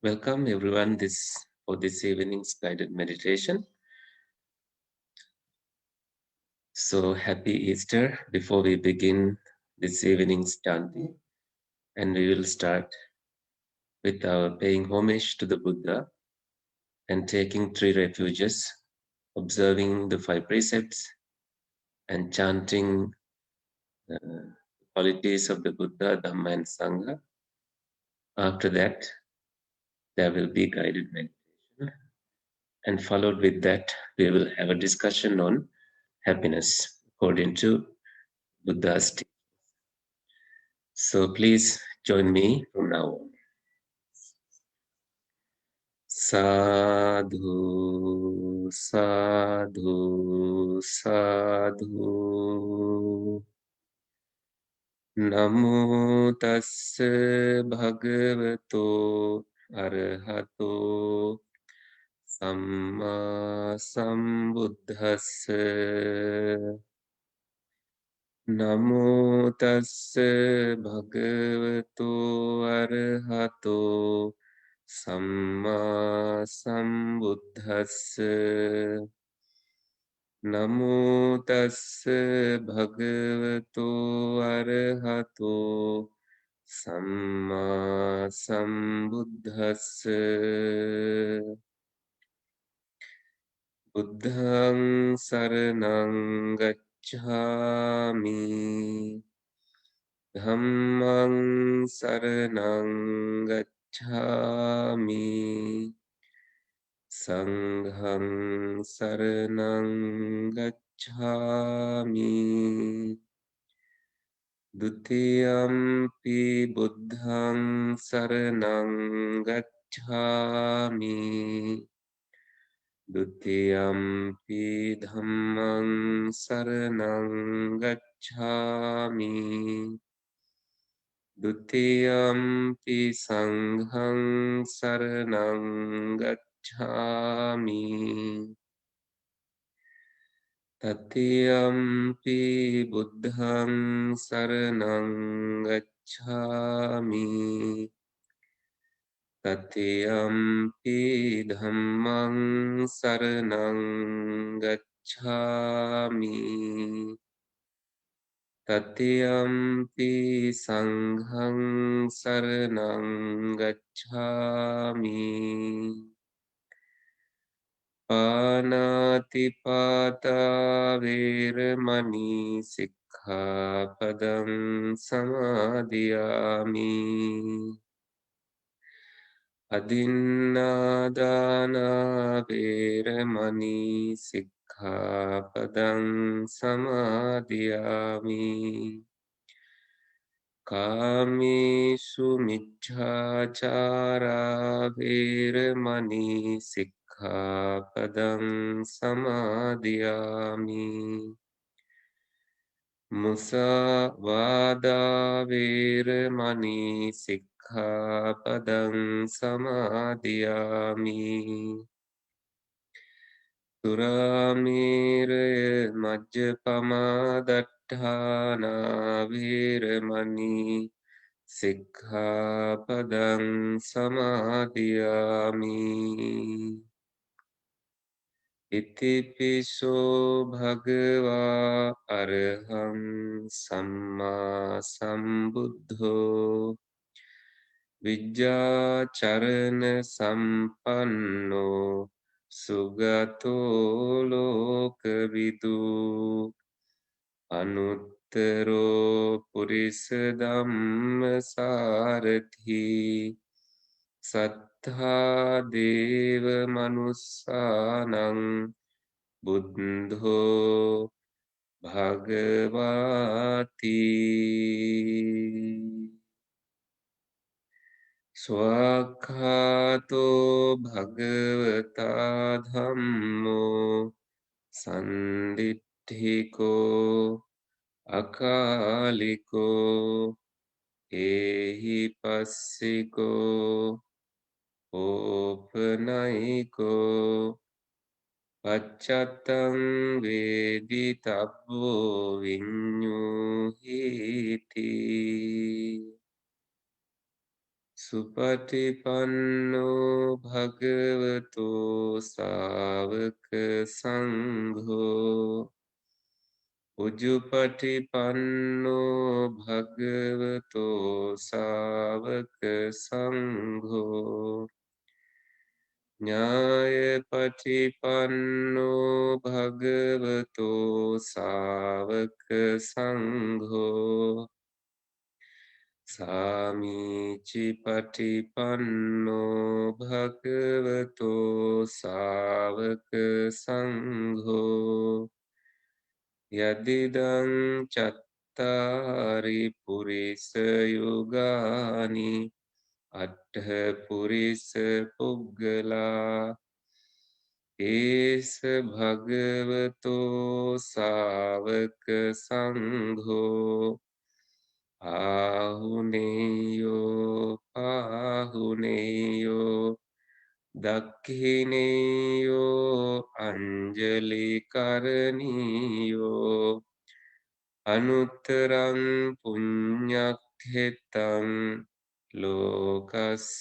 Welcome everyone for this evening's guided meditation. So happy Easter before we begin this evening's chanting, and we will start with our paying homage to the Buddha and taking three refuges, observing the five precepts and chanting the qualities of the Buddha, Dhamma and Sangha. After that, there will be guided meditation, and followed with that, we will have a discussion on happiness according to Buddha's teaching. So please join me from now on. Sadhu, sadhu, sadhu. Namo tassa bhagavato arahato samma sambuddhassa. Namo tassa bhagavato arahato samma sambuddhassa. Namo tassa bhagavato arahato samma sambuddhassa. Buddhaṃ saraṇaṃ gacchāmi. Dhammaṃ saraṇaṃ gacchāmi. Sangham saranang gacchami. Dutiyampi buddhang saranang gacchami. Dutiyampi dhammang saranang gacchami. Dutiyampi sanghang saranang gacchami. Tatiyampi buddhang saranang gacchami. Tatiyampi dhammang saranang gacchami. Tatiyampi sanghang saranang gacchami. Panatipata veramani sikkhapadam samadhiyami. Adinnādāna veramani sikkhapadam samadhiyami. Kāmesu miccācārā veramani sikkhapadam samadhiyami. Musāvādā veramani sikkhapadam samadhiyami. Turāmēraya majjapamā daṭṭhānā veramani sikkhapadam samadhiyami. Itipiso bhagavā araham sammā sambuddho vijjācarana sampanno sugato lokavidu anuttaro purisa dhamma sarathi sattha deva manussānaṃ buddho bhagavati. Swakhato bhagavata dhammo sanditthiko akaliko ehi passiko opanayiko pacchattam veditabbo viññuhiti. Supatipanno bhagavato savaka sangho Ujupatipanno bhagavato savaka sangho Nyayapatipanno bhagavato savaka sangho Samichi patipanno bhagavato savaka sangho Yadidang chattari purisa yugani Attha purisa puggala Esa bhagavato savaka sangho Ahuneyo, Ahuneyo, Dakhineyo, Anjali Karaniyo, Anuttarang Punyakhetang Lokasati.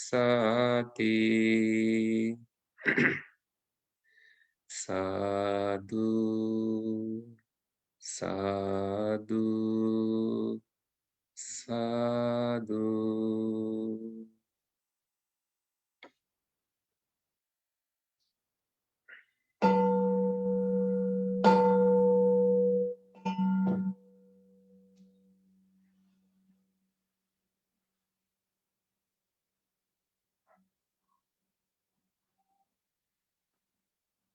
Sadhu, sadhu, sadhu.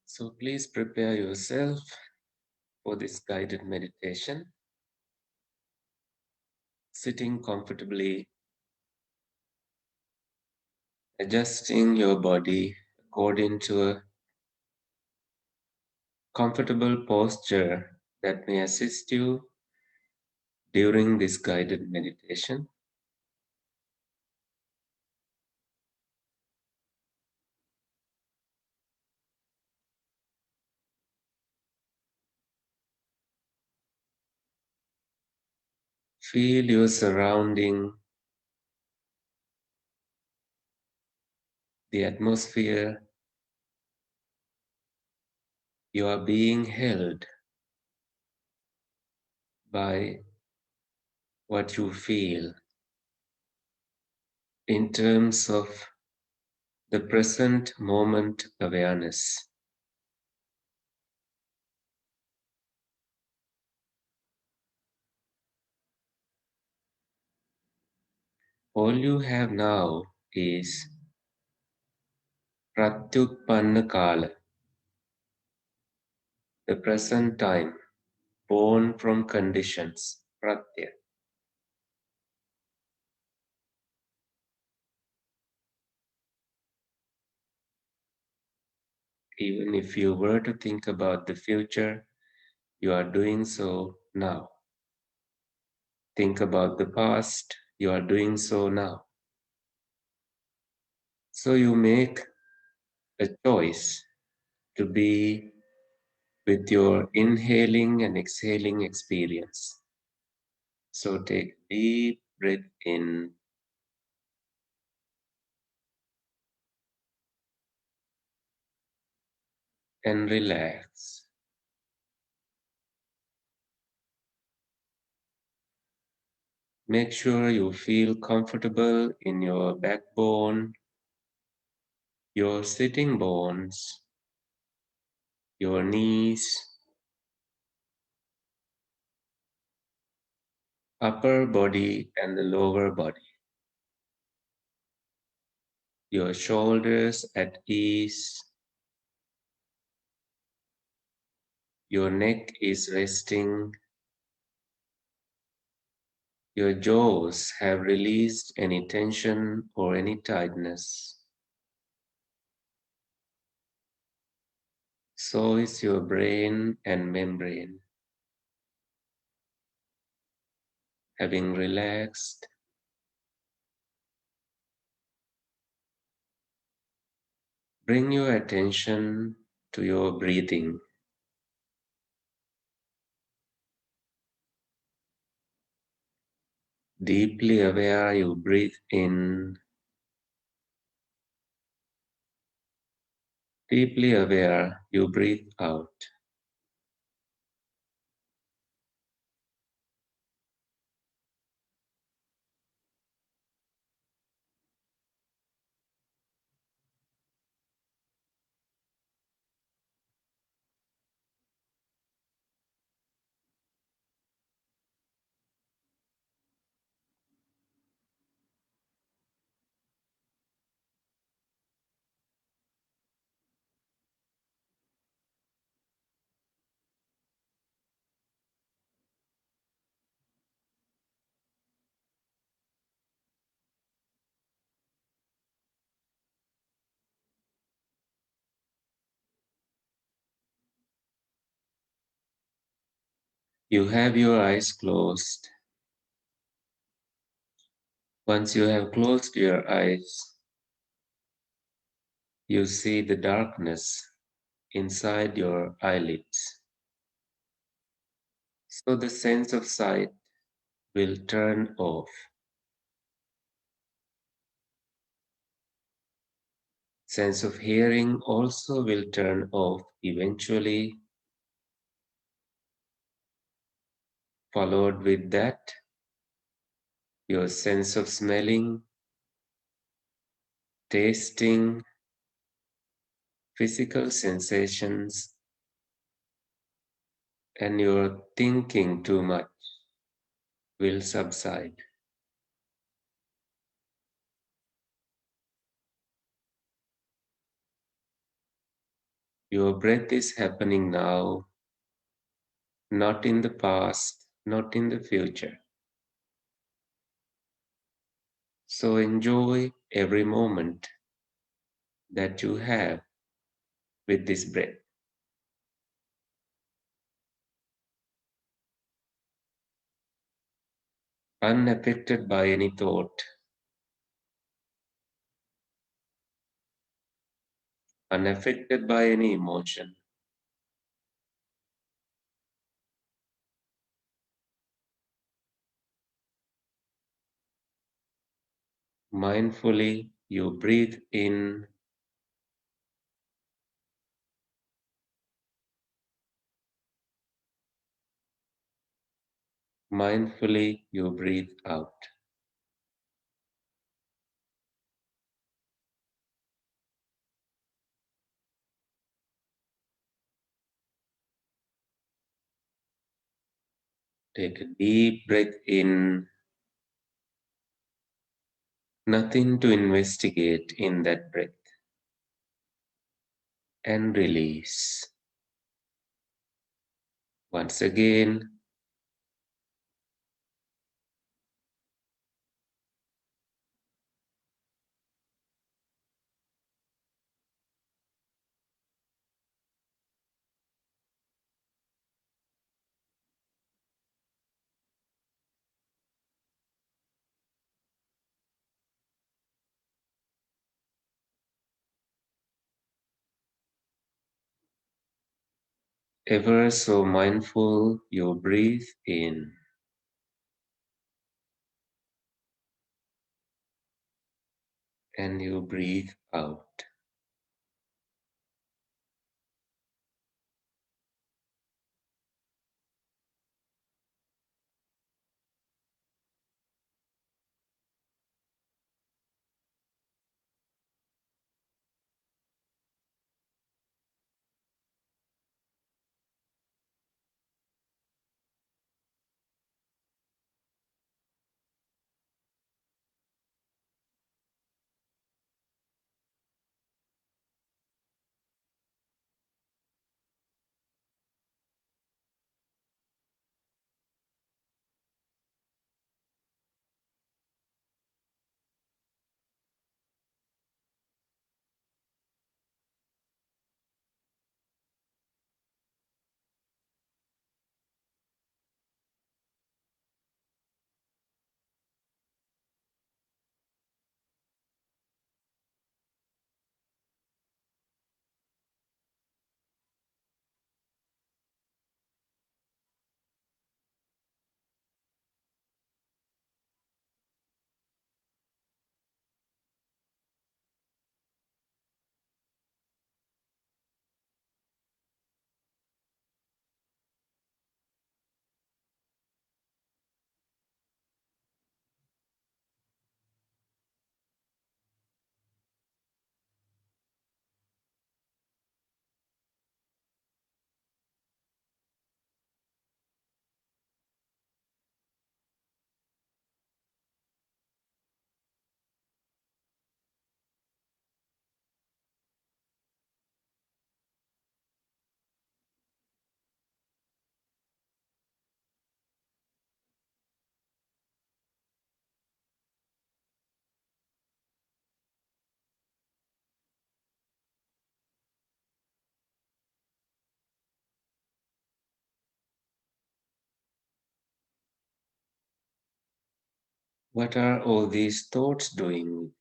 So please prepare yourself for this guided meditation, sitting comfortably, adjusting your body according to a comfortable posture that may assist you during this guided meditation. Feel your surrounding, the atmosphere. You are being held by what you feel in terms of the present moment awareness. All you have now is Pratyutpanna Kala, the present time, born from conditions, Pratya. Even if you were to think about the future, you are doing so now. Think about the past, you are doing so now. So you make a choice to be with your inhaling and exhaling experience. So take a deep breath in and relax. Make sure you feel comfortable in your backbone, your sitting bones, your knees, upper body and the lower body, your shoulders at ease, your neck is resting, your jaws have released any tension or any tightness. So is your brain and membrane. Having relaxed, bring your attention to your breathing. Deeply aware, you breathe in Deeply aware, you breathe out. You have your eyes closed. Once you have closed your eyes, you see the darkness inside your eyelids. So the sense of sight will turn off. Sense of hearing also will turn off eventually, followed with that, your sense of smelling, tasting, physical sensations, and your thinking too much will subside. Your breath is happening now, not in the past, not in the future. So enjoy every moment that you have with this breath, unaffected by any thought, unaffected by any emotion. Mindfully, you breathe in, mindfully, you breathe out. Take a deep breath in, nothing to investigate in that breath, and release. Once again, ever so mindful, you breathe in and you breathe out. What are all these thoughts doing?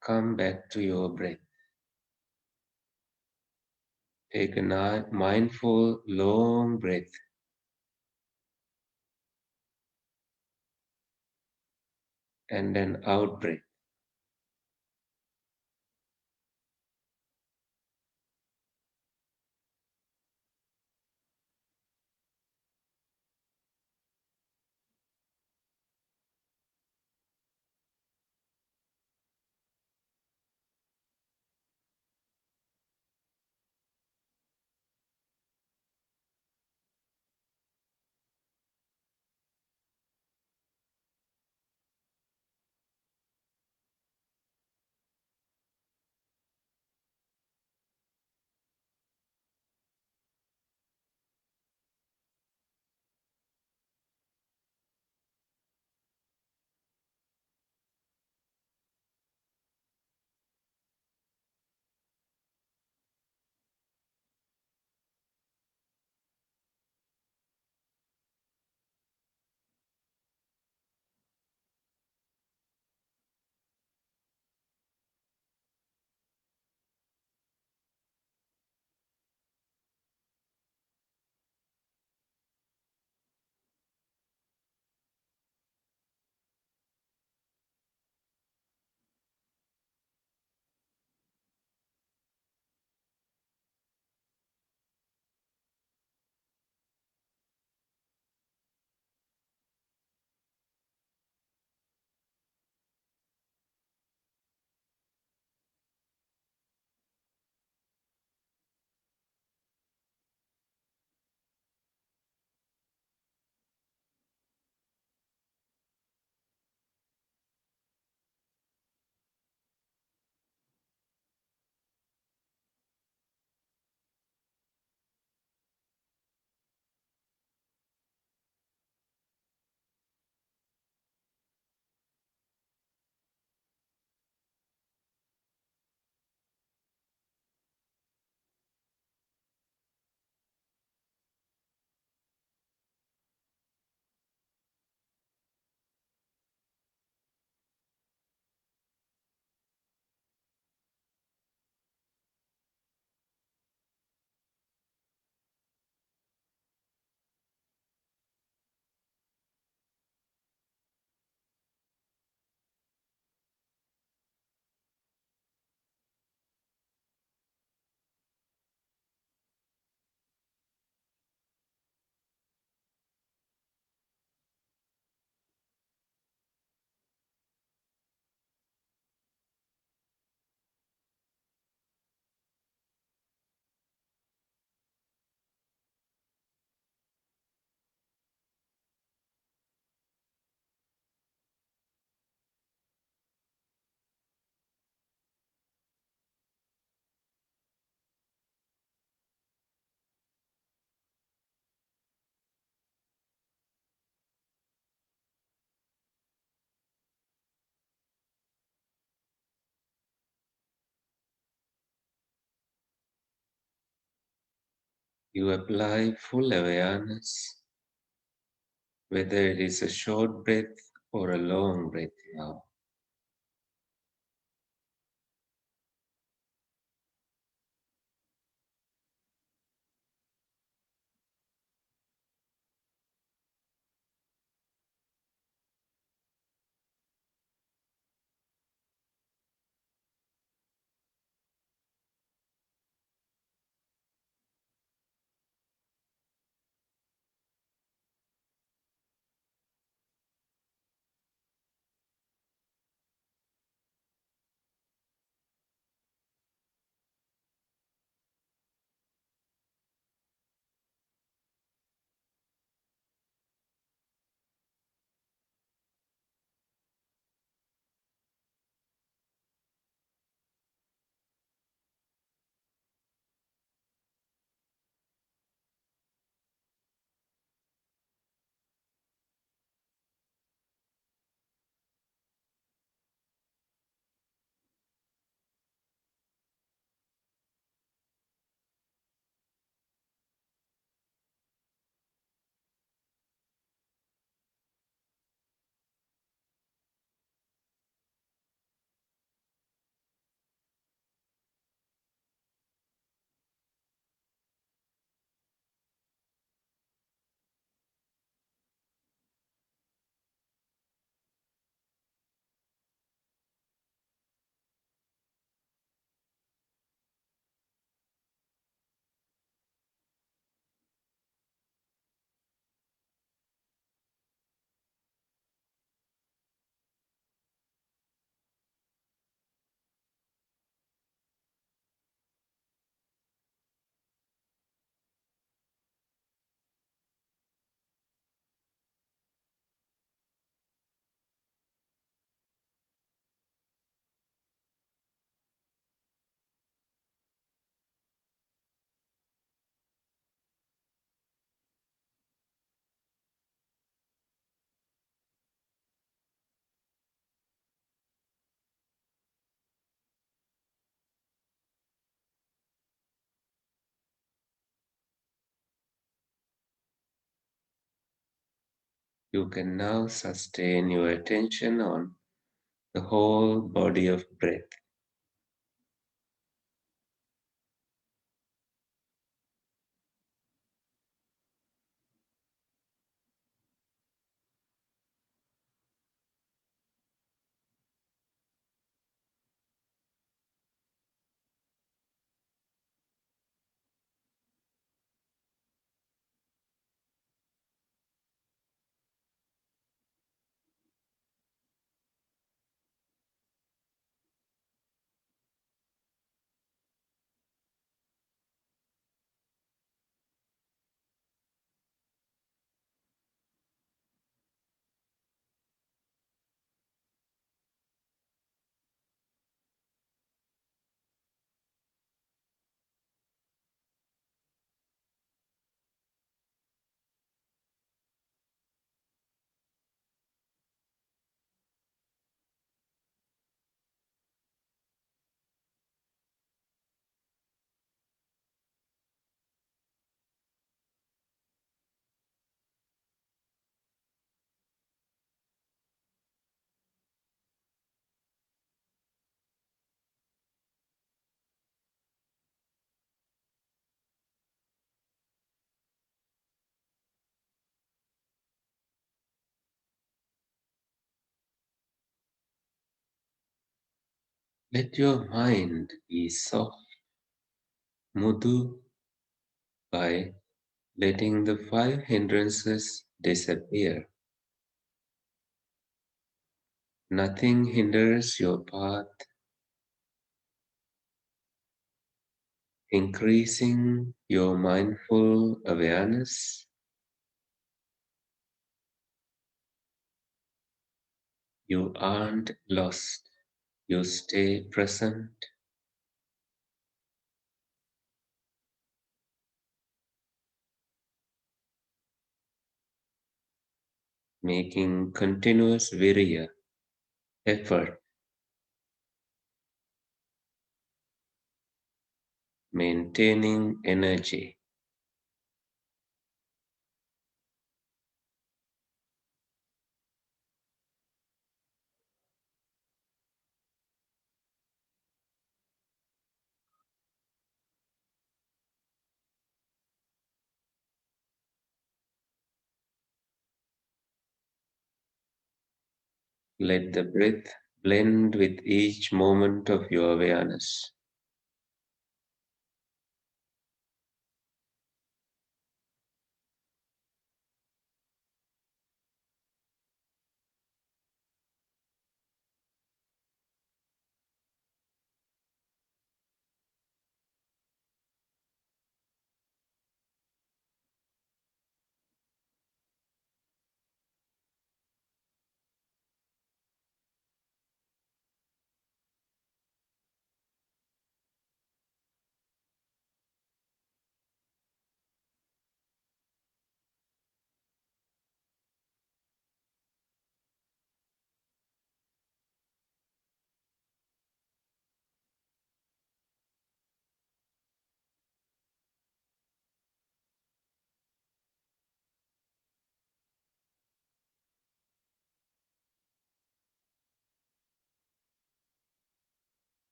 Come back to your breath. Take a mindful, long breath and an out breath. You apply full awareness, whether it is a short breath or a long breath now. You can now sustain your attention on the whole body of breath. Let your mind be soft, mudu, by letting the five hindrances disappear. Nothing hinders your path, increasing your mindful awareness. You aren't lost. You stay present, making continuous virya effort, maintaining energy. Let the breath blend with each moment of your awareness.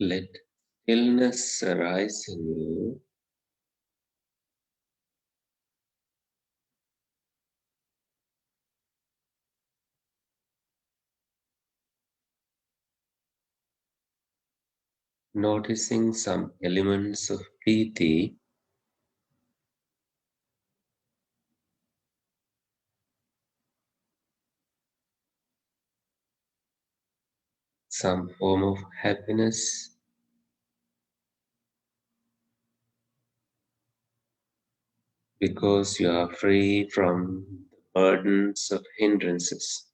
Let stillness arise in you, noticing some elements of piti, some form of happiness, because you are free from the burdens of hindrances.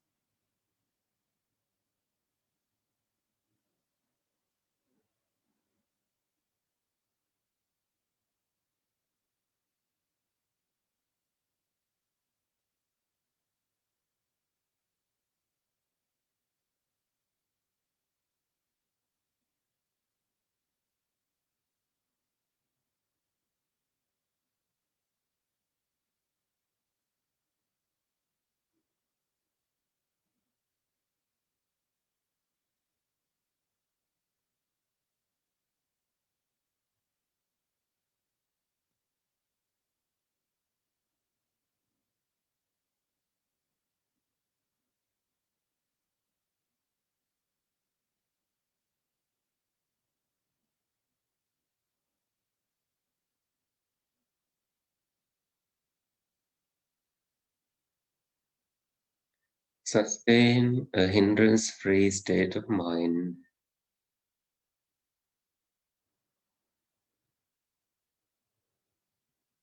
Sustain a hindrance free state of mind,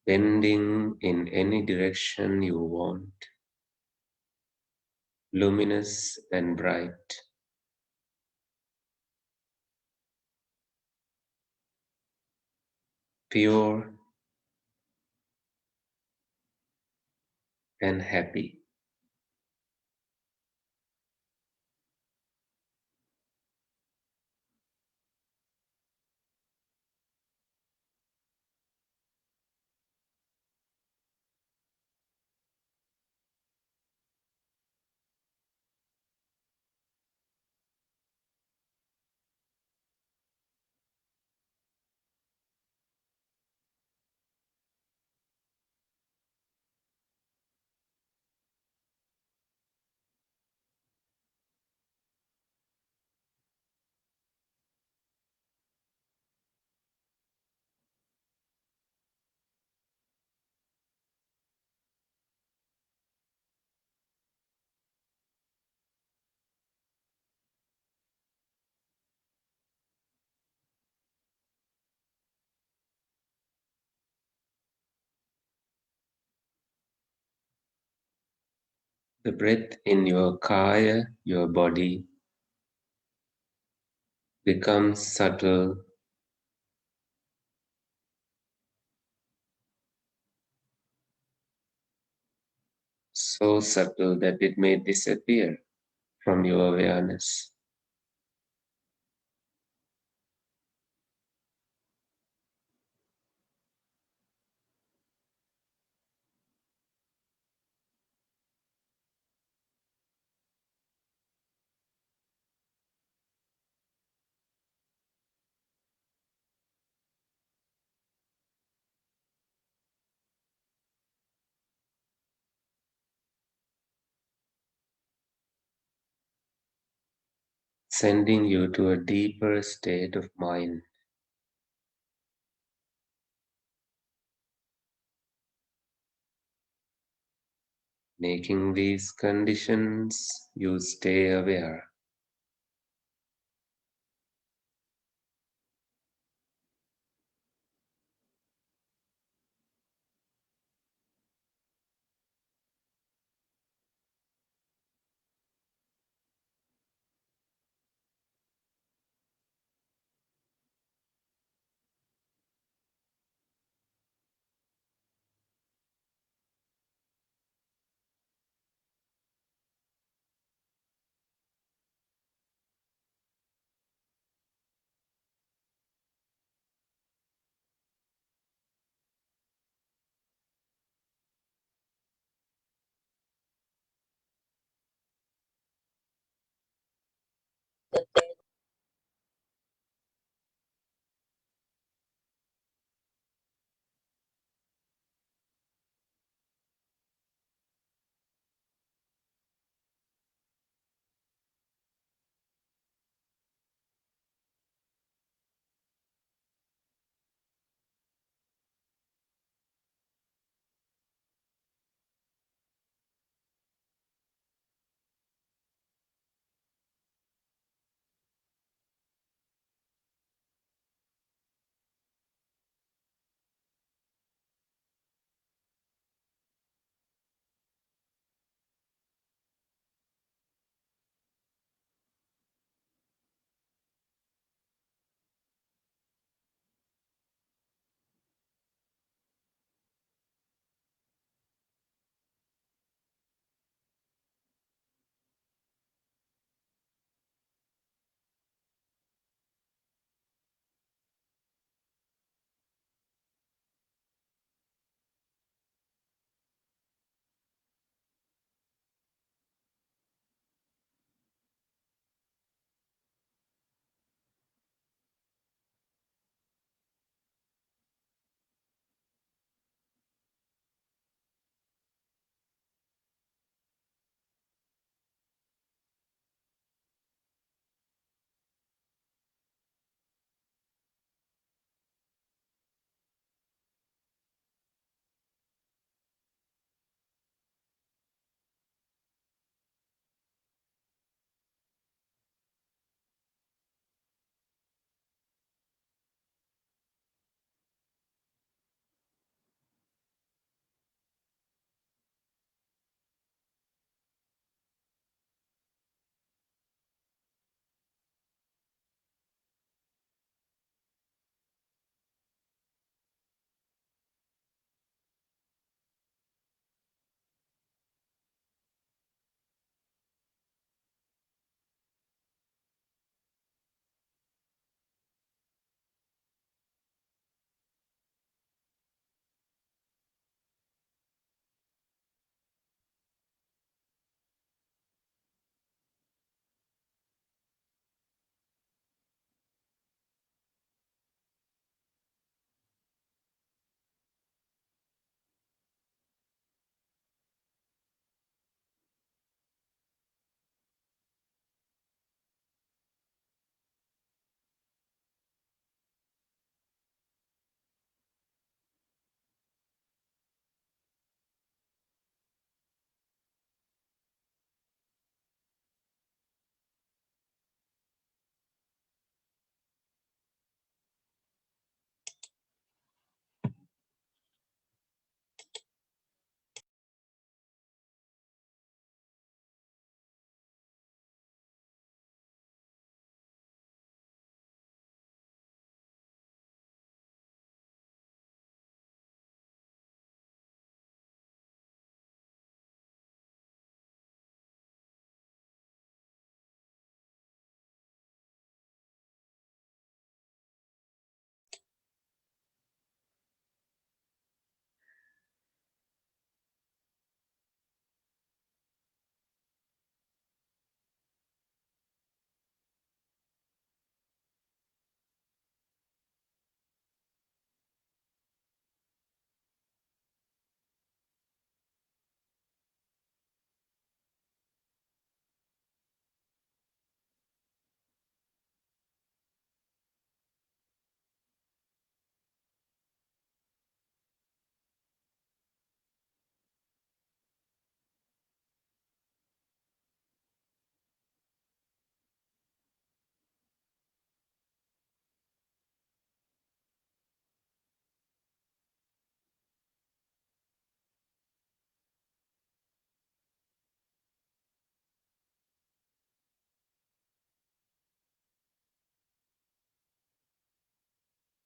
bending in any direction you want, luminous and bright, pure and happy. The breath in your kaya, your body, becomes subtle, so subtle that it may disappear from your awareness. Sending you to a deeper state of mind, making these conditions you stay aware.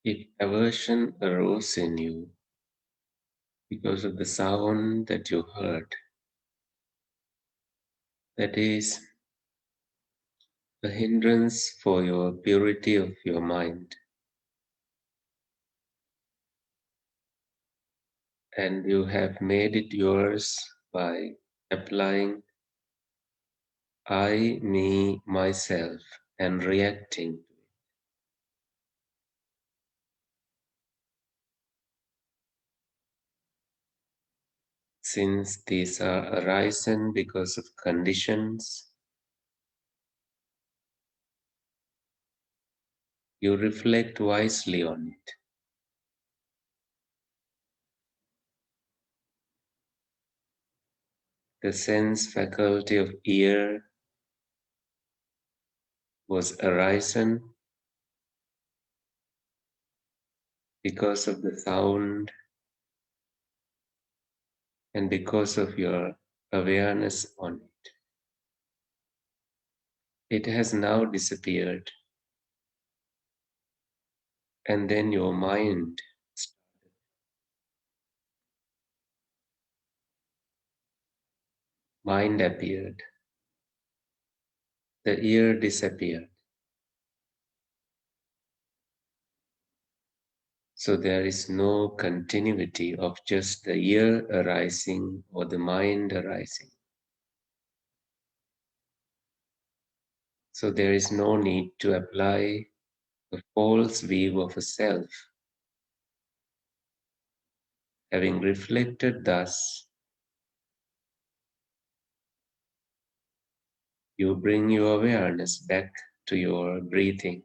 If aversion arose in you because of the sound that you heard, that is a hindrance for your purity of your mind, and you have made it yours by applying I, me, myself, and reacting. Since these are arisen because of conditions, you reflect wisely on it. The sense faculty of ear was arisen because of the sound and because of your awareness on it. It has now disappeared, and then your mind appeared, the ear disappeared. So there is no continuity of just the ear arising or the mind arising. So there is no need to apply a false view of a self. Having reflected thus, you bring your awareness back to your breathing.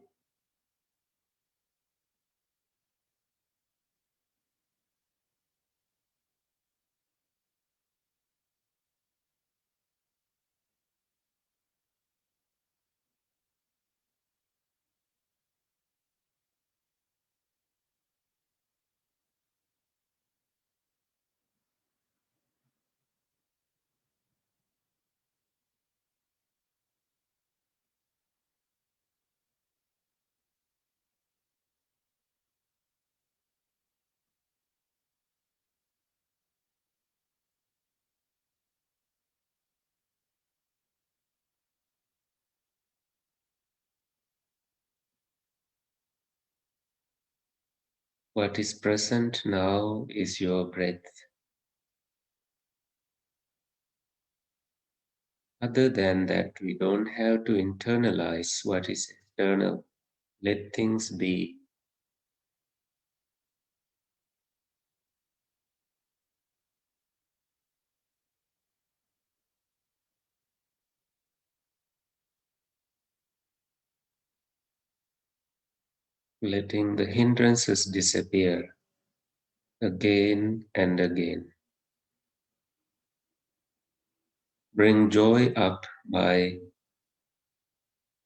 What is present now is your breath. Other than that, we don't have to internalize what is external. Let things be. Letting the hindrances disappear again and again. Bring joy up by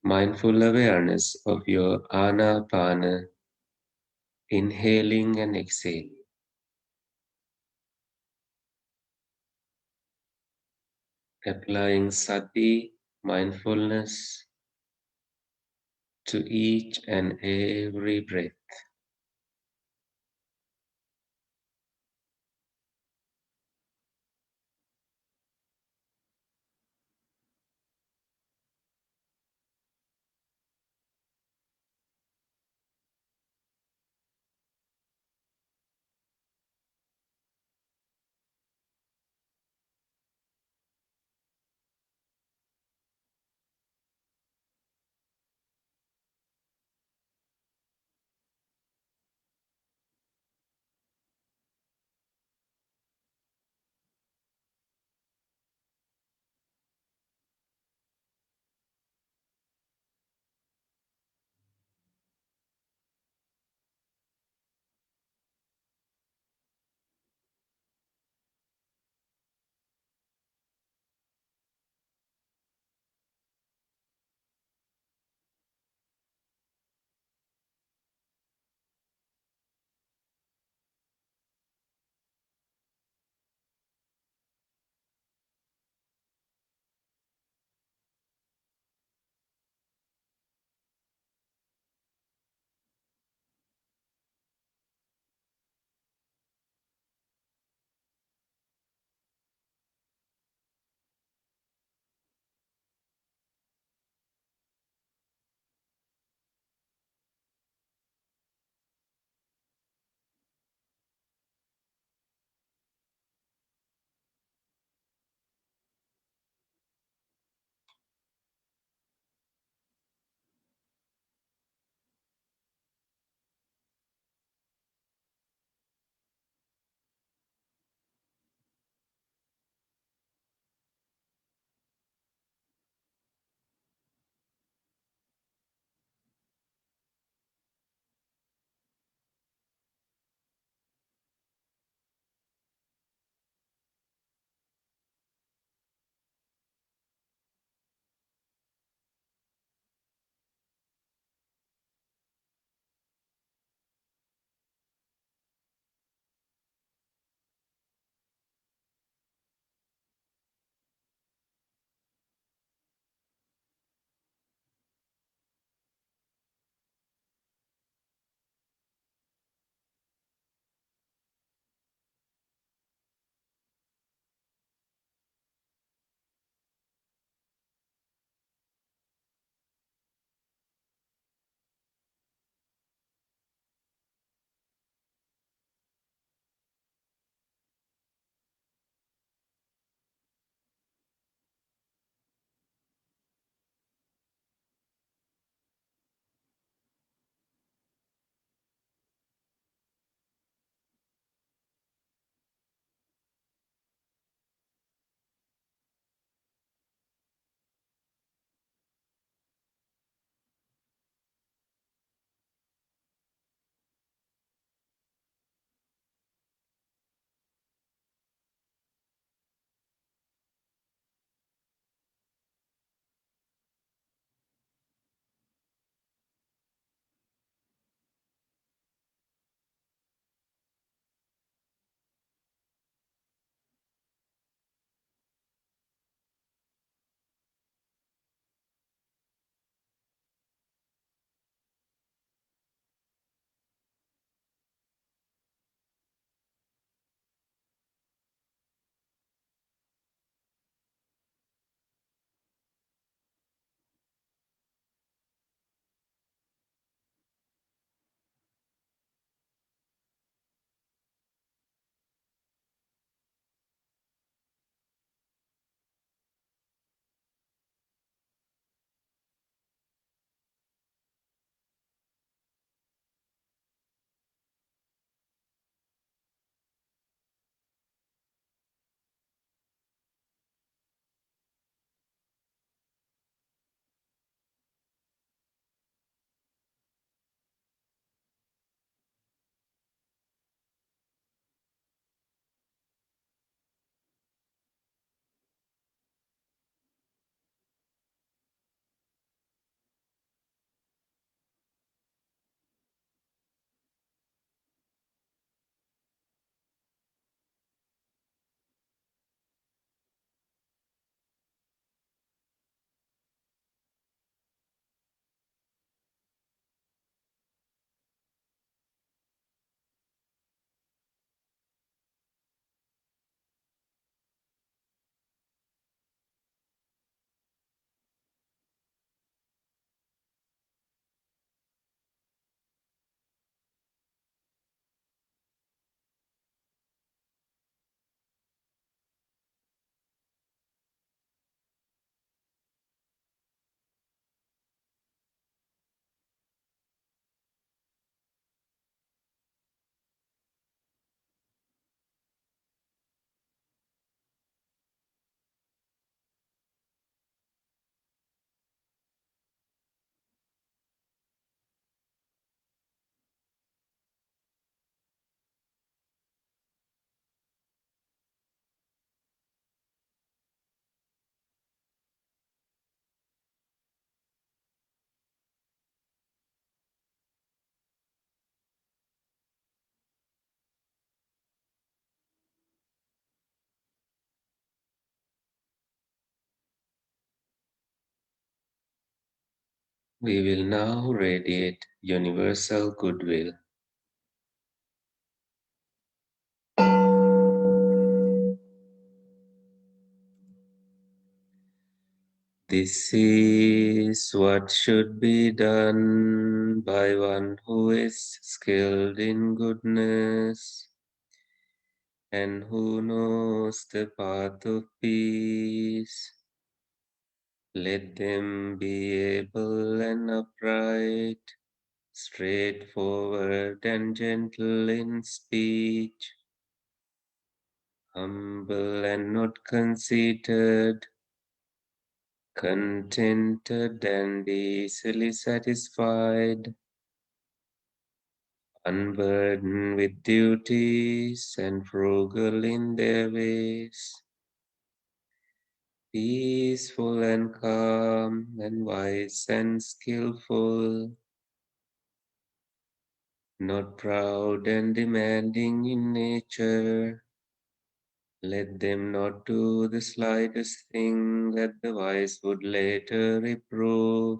mindful awareness of your anapana, inhaling and exhaling. Applying sati, mindfulness, to each and every breath. We will now radiate universal goodwill. This is what should be done by one who is skilled in goodness and who knows the path of peace. Let them be able and upright, straightforward and gentle in speech, humble and not conceited, contented and easily satisfied, unburdened with duties and frugal in their ways, peaceful and calm and wise and skillful, not proud and demanding in nature. Let them not do the slightest thing that the wise would later reprove,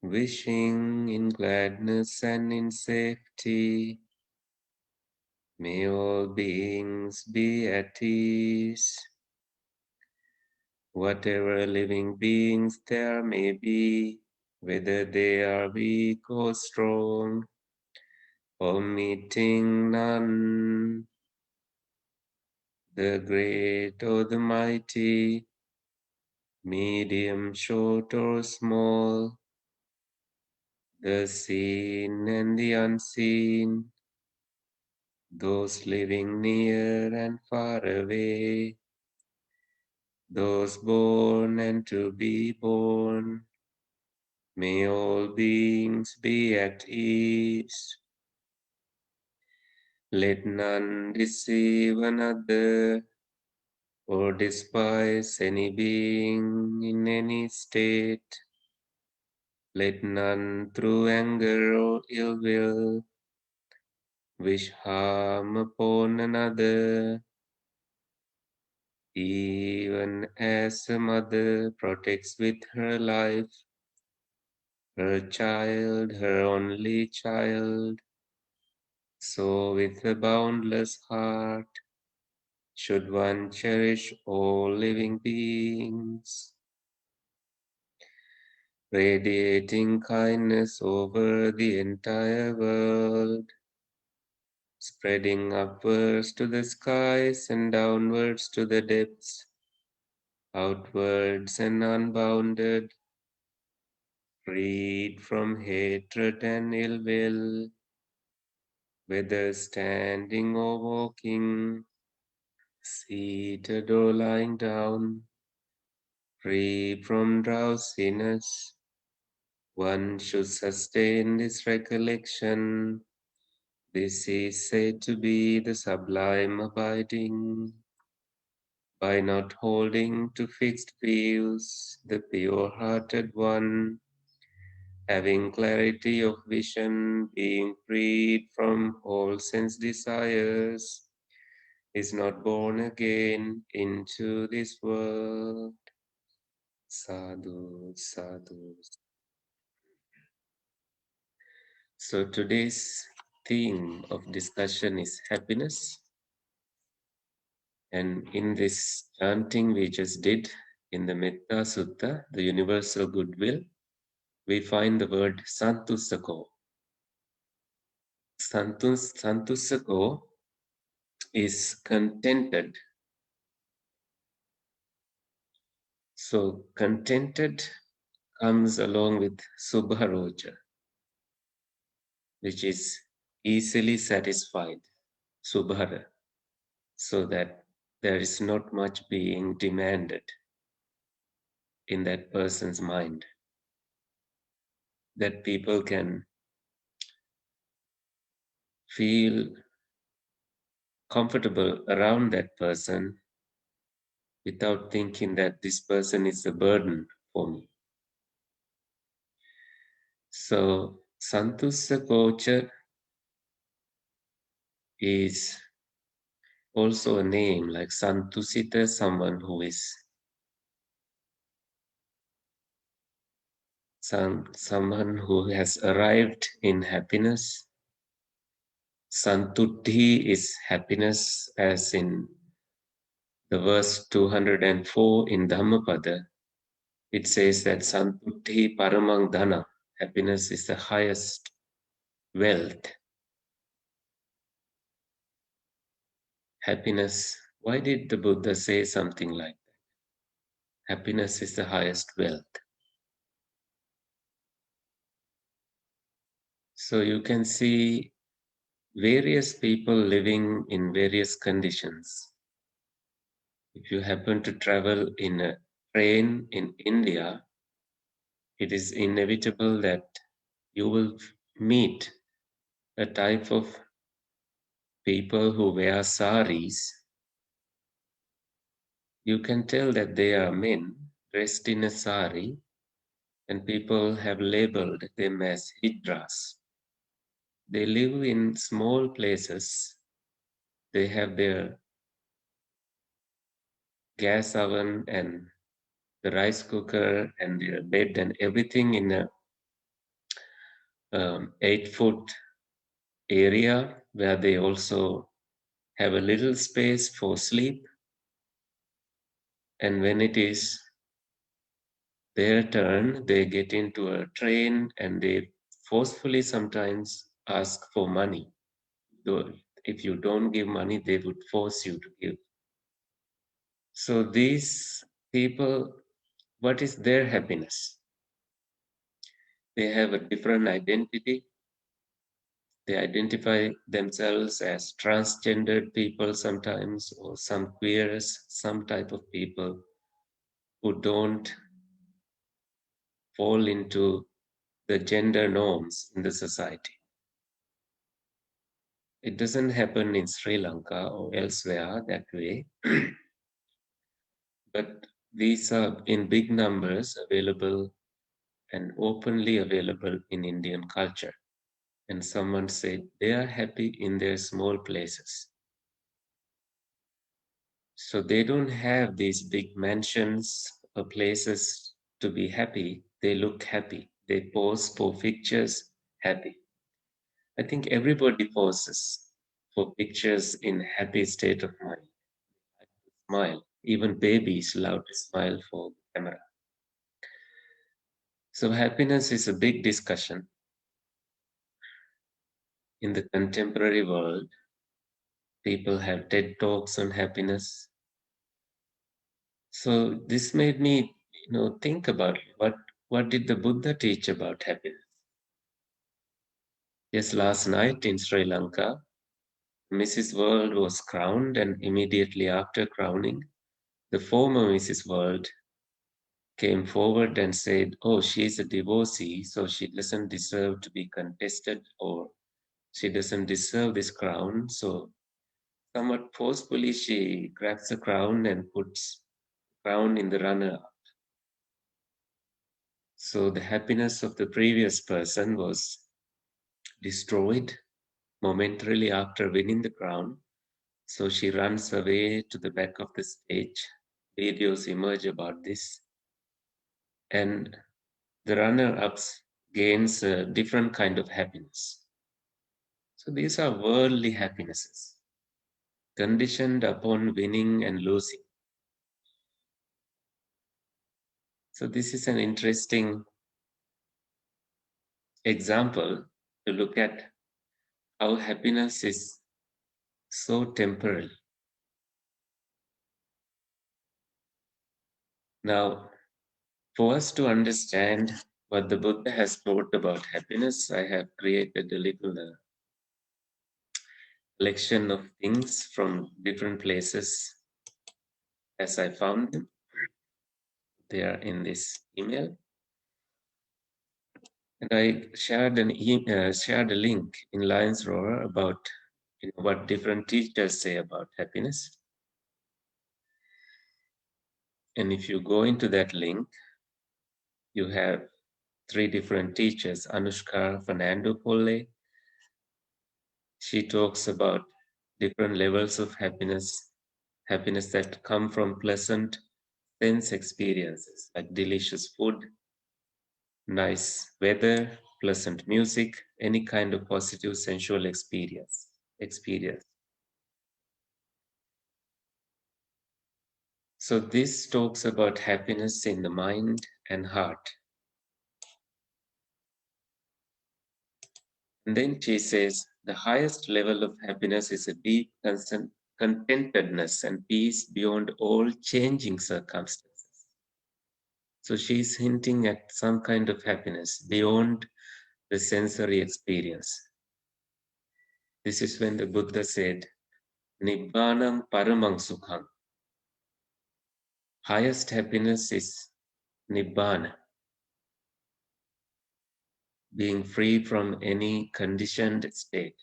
wishing in gladness and in safety. May all beings be at ease. Whatever living beings there may be, whether they are weak or strong, omitting none, the great or the mighty, medium, short or small, the seen and the unseen, those living near and far away, those born and to be born. May all beings be at ease. Let none deceive another or despise any being in any state. Let none through anger or ill will wish harm upon another, even as a mother protects with her life her child, her only child. So with a boundless heart should one cherish all living beings, radiating kindness over the entire world, spreading upwards to the skies and downwards to the depths, outwards and unbounded, freed from hatred and ill will, whether standing or walking, seated or lying down, free from drowsiness. One should sustain this recollection. This is said to be the sublime abiding. By not holding to fixed views, the pure-hearted one, having clarity of vision, being freed from all sense desires, is not born again into this world. Sadhu, sadhu. So today's theme of discussion is happiness. And in this chanting we just did in the Metta Sutta, the universal goodwill, we find the word Santusako. Santusako is contented. So contented comes along with Subharoja, which is easily satisfied, Subhara, so that there is not much being demanded in that person's mind, that people can feel comfortable around that person without thinking that this person is a burden for me. So Santusa Kocha is also a name like Santusita, someone who is someone who has arrived in happiness. Santutti is happiness, as in the verse 204 in Dhammapada. It says that Santutti Paramang Dhana, happiness is the highest wealth. Happiness, why did the Buddha say something like that? Happiness is the highest wealth. So you can see various people living in various conditions. If you happen to travel in a train in India, it is inevitable that you will meet a type of people who wear saris. You can tell that they are men dressed in a sari, and people have labeled them as hijras. They live in small places. They have their gas oven and the rice cooker and their bed and everything in a 8-foot area where they also have a little space for sleep. And when it is their turn, they get into a train and they forcefully sometimes ask for money. Though if you don't give money, they would force you to give. So these people, what is their happiness? They have a different identity. They identify themselves as transgendered people sometimes, or some queers, some type of people who don't fall into the gender norms in the society. It doesn't happen in Sri Lanka or elsewhere that way, but these are in big numbers available and openly available in Indian culture. And someone said they are happy in their small places. So they don't have these big mansions or places to be happy. They look happy. They pose for pictures happy. I think everybody poses for pictures in happy state of mind. Smile. Even babies love to smile for the camera. So happiness is a big discussion in the contemporary world. People have TED Talks on happiness. So this made me, think about what did the Buddha teach about happiness? Yes, last night in Sri Lanka, Mrs. World was crowned, and immediately after crowning, the former Mrs. World came forward and said, "Oh, she's a divorcee, so she doesn't deserve to be contested, or she doesn't deserve this crown." So somewhat forcefully, she grabs the crown and puts crown in the runner. So the happiness of the previous person was destroyed momentarily after winning the crown. So she runs away to the back of the stage. Videos emerge about this. And the runner-ups gains a different kind of happiness. So these are worldly happinesses, conditioned upon winning and losing. So this is an interesting example to look at how happiness is so temporal. Now, for us to understand what the Buddha has taught about happiness, I have created a little collection of things from different places as I found them. They are in this email. And I shared shared a link in Lions Roar about what different teachers say about happiness. And if you go into that link, you have 3 different teachers. Anushka Fernando Polle, she talks about different levels of happiness, happiness that come from pleasant sense experiences like delicious food, nice weather, pleasant music, any kind of positive sensual experience. So this talks about happiness in the mind and heart. And then she says the highest level of happiness is a deep contentedness and peace beyond all changing circumstances. So she's hinting at some kind of happiness beyond the sensory experience. This is when the Buddha said, Nibbanam paramang sukham. Highest happiness is Nibbana, being free from any conditioned state.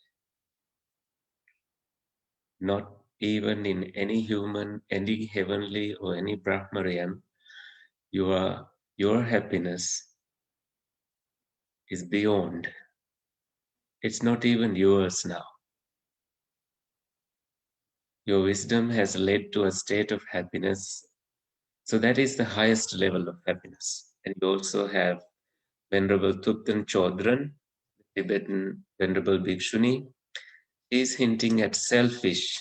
Not even in any human, any heavenly, or any Brahmarian, your happiness is beyond. It's not even yours now. Your wisdom has led to a state of happiness. So that is the highest level of happiness. And you also have Venerable Thupten Chodron, Tibetan Venerable Bhikshuni. Is hinting at selfish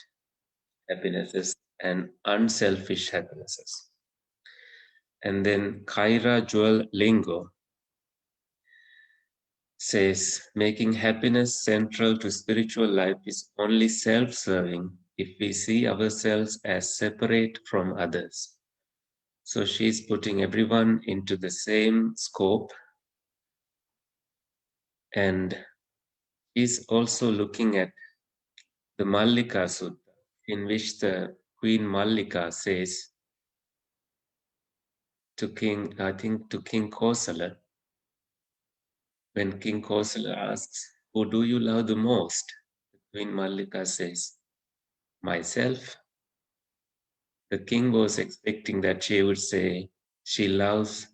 happinesses and unselfish happinesses. And then Khaira Joel Lingo says, making happiness central to spiritual life is only self-serving if we see ourselves as separate from others. So she's putting everyone into the same scope, and she's also looking at the Mallika Sutta, in which the Queen Mallika says to King Kosala, when King Kosala asks, who do you love the most? Queen Mallika says, myself. The king was expecting that she would say she loves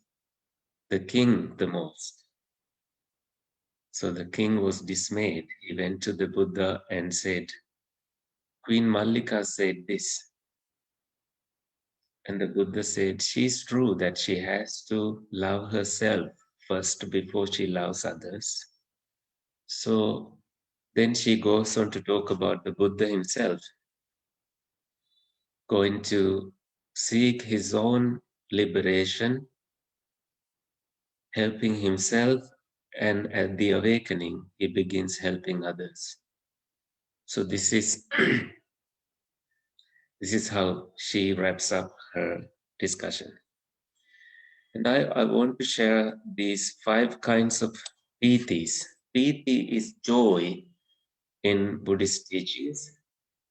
the king the most. So the king was dismayed. He went to the Buddha and said, Queen Mallika said this. And the Buddha said, she's true that she has to love herself first before she loves others. So then she goes on to talk about the Buddha himself going to seek his own liberation, helping himself, and at the awakening, he begins helping others. So this is this is how she wraps up her discussion. And I want to share these 5 kinds of pitis. Piti is joy in Buddhist teachings.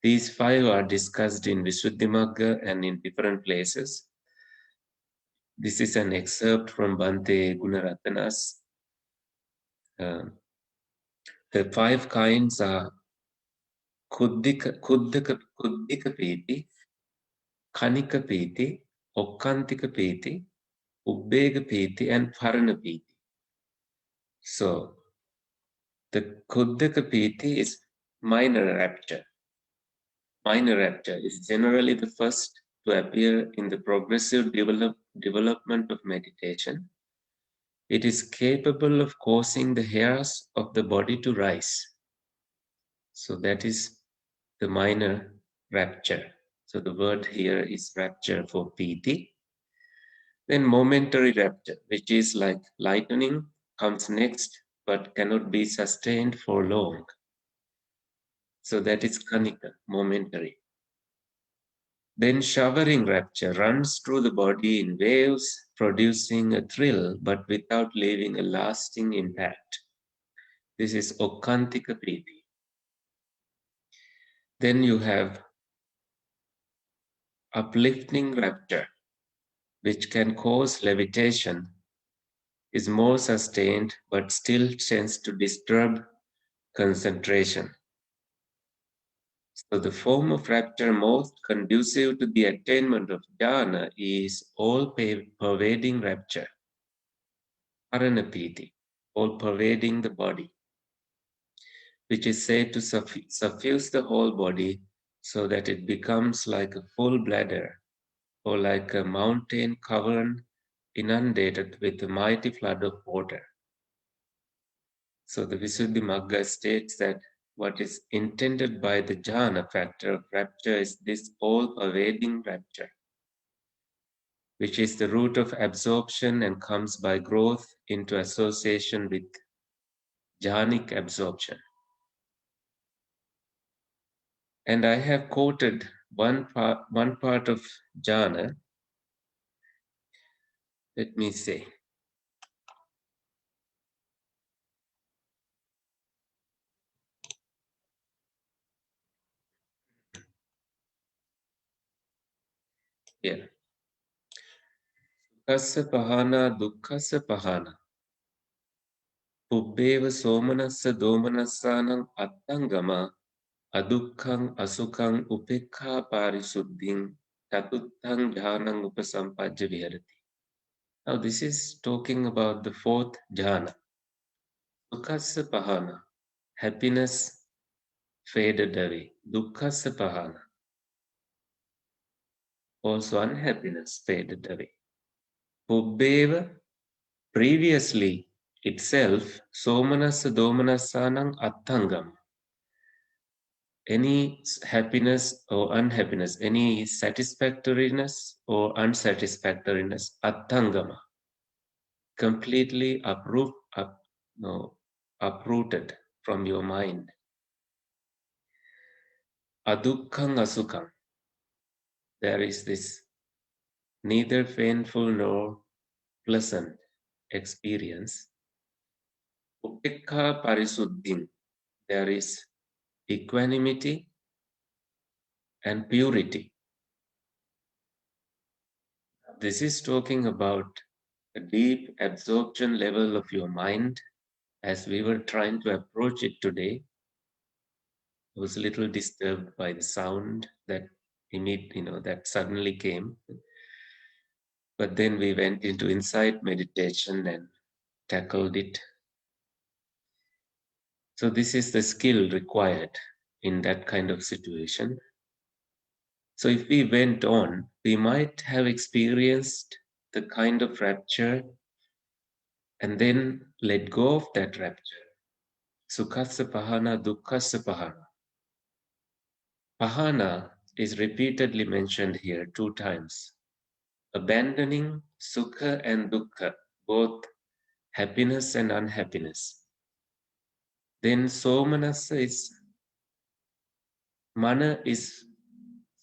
These 5 are discussed in Visuddhimagga and in different places. This is an excerpt from Bhante Gunaratana's. The 5 kinds are Kuddika Piti, Kanika Piti, Okkantika Piti, Ubbega Piti, and Parana Piti. So, the Kuddaka Piti is minor rapture. Minor rapture is generally the first to appear in the progressive development of meditation. It is capable of causing the hairs of the body to rise. So that is the minor rapture. So the word here is rapture for piti. Then momentary rapture, which is like lightning, comes next, but cannot be sustained for long. So that is kanika, momentary. Then showering rapture runs through the body in waves, producing a thrill, but without leaving a lasting impact. This is okkantika piti. Then you have uplifting rapture, which can cause levitation, is more sustained but still tends to disturb concentration. So the form of rapture most conducive to the attainment of jhana is all-pervading rapture, paranapiti, all-pervading the body, which is said to suffuse the whole body so that it becomes like a full bladder or like a mountain cavern inundated with a mighty flood of water. So the Visuddhimagga states that what is intended by the jhana factor of rapture is this all-pervading rapture, which is the root of absorption and comes by growth into association with jhanic absorption. And I have quoted one part of jhana. Let me say. Here. Sukassa pahana dukkhassa pahana. Pubbeva somanassa domanassanam attangama adukkhaṃ asukhaṃ upekkhā parisuddhiṃ tatutthang jhanam upasampajja viharati. Now this is talking about the fourth jhana. Sukkhassa pahana. Happiness faded away. Dukkhassa pahana. Also unhappiness faded away. Pubbeva, previously itself, somanassa domanassanam attangam. Any happiness or unhappiness, any satisfactoriness or unsatisfactoriness, attangama, completely uprooted from your mind. Adukkhaṃ asukham, there is this neither painful nor pleasant experience. Upekkhā parisuddhiṃ, there is equanimity and purity. This is talking about a deep absorption level of your mind. As we were trying to approach it today, I was a little disturbed by the sound that that suddenly came. But then we went into insight meditation and tackled it. So this is the skill required in that kind of situation. So if we went on, we might have experienced the kind of rapture and then let go of that rapture. Sukhassa pahana, dukkhassa pahana. Pahana is repeatedly mentioned here 2 times. Abandoning sukha and dukkha, both happiness and unhappiness. Then somanassa is, mana is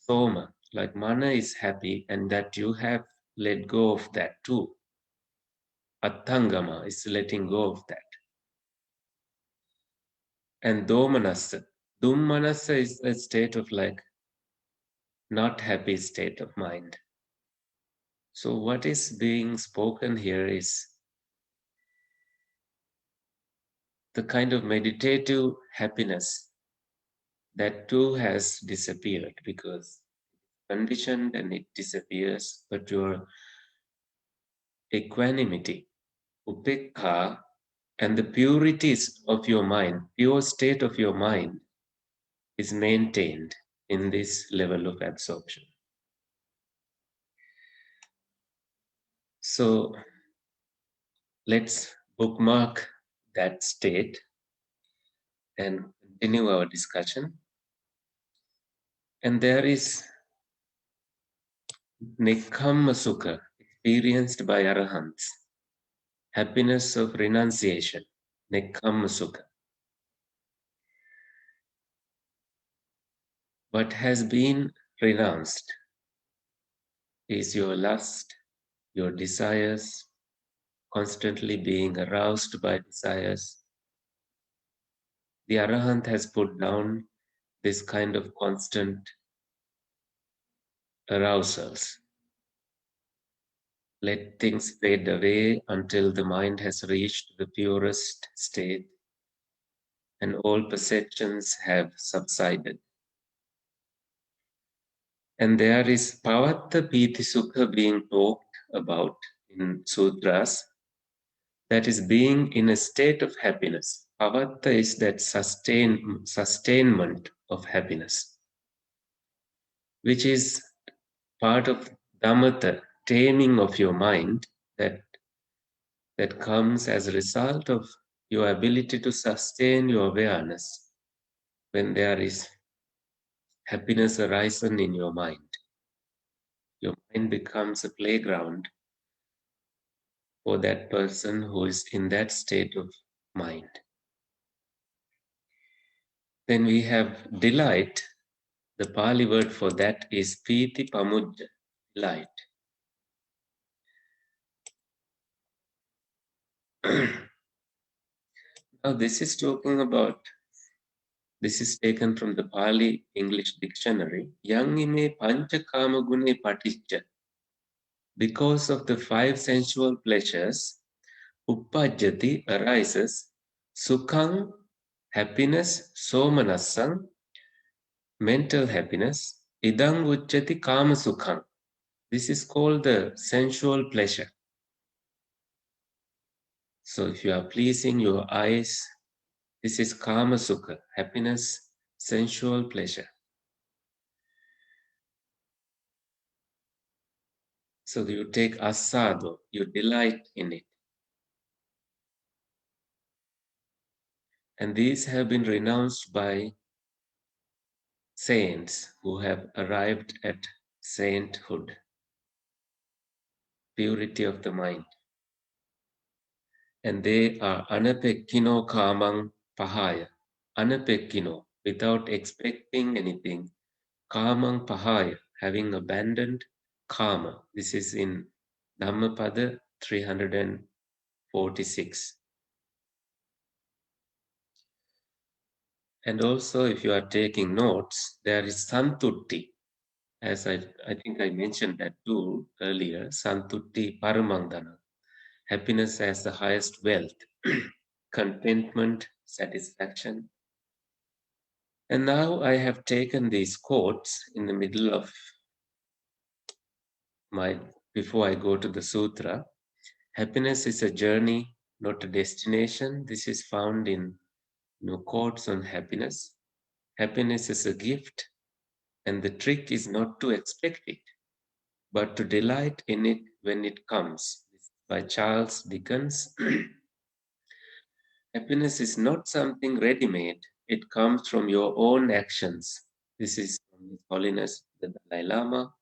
soma, like mana is happy and that you have let go of that too. Attangama is letting go of that. And domanassa, dummanassa is a state of like not happy state of mind. So what is being spoken here is the kind of meditative happiness that too has disappeared because conditioned and it disappears, but your equanimity, upekha, and the purities of your mind, pure state of your mind is maintained in this level of absorption. So let's bookmark that state and continue our discussion. And there is Nekkhamma Sukha, experienced by Arahants, happiness of renunciation, Nekkhamma Sukha. What has been renounced is your lust, your desires, constantly being aroused by desires. The Arahant has put down this kind of constant arousals. Let things fade away until the mind has reached the purest state and all perceptions have subsided. And there is Pavatta Piti Sukha being talked about in sutras, that is being in a state of happiness. Pavatta is that sustainment of happiness, which is part of Dhammata, taming of your mind, that that comes as a result of your ability to sustain your awareness when there is happiness arisen in your mind. Your mind becomes a playground for that person who is in that state of mind. Then we have delight. The Pali word for that is piti pamujja, delight. Now this is this is taken from the Pali English dictionary. Yang ime pancha kama gune paticca. Because of the five sensual pleasures, uppajjati arises, sukhang, happiness, somanassang, mental happiness, idang uchyati kama sukhang. This is called the sensual pleasure. So if you are pleasing your eyes, this is kama sukha, happiness, sensual pleasure. So you take asado, you delight in it. And these have been renounced by saints who have arrived at sainthood, purity of the mind. And they are anapekkino kamang pahaya, anapekkino, without expecting anything, kamang pahaya, having abandoned karma. This is in Dhammapada 346. And also, if you are taking notes, there is santutti. As I think I mentioned that too earlier, santutti paramangdana, happiness as the highest wealth, contentment, satisfaction. And now I have taken these quotes in the middle of before I go to the sutra. Happiness is a journey, not a destination. This is found in quotes on happiness. Happiness is a gift, and the trick is not to expect it, but to delight in it when it comes. This is by Charles Dickens. Happiness is not something ready-made. It comes from your own actions. This is from His Holiness the Dalai Lama.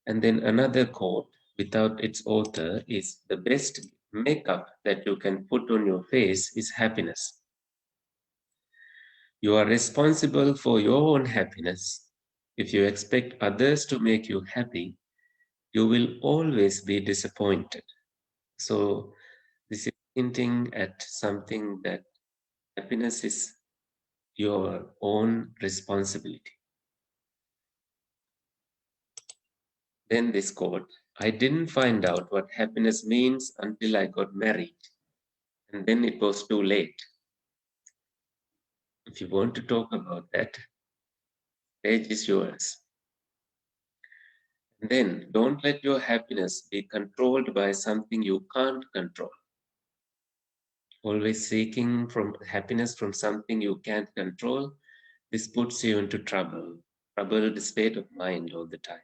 And then another quote without its author is, the best makeup that you can put on your face is happiness. You are responsible for your own happiness. If you expect others to make you happy, you will always be disappointed. So this is hinting at something that happiness is your own responsibility. Then this quote, I didn't find out what happiness means until I got married, and then it was too late. If you want to talk about that, stage is yours. And then don't let your happiness be controlled by something you can't control. Always seeking from happiness from something you can't control, this puts you into troubled state of mind all the time.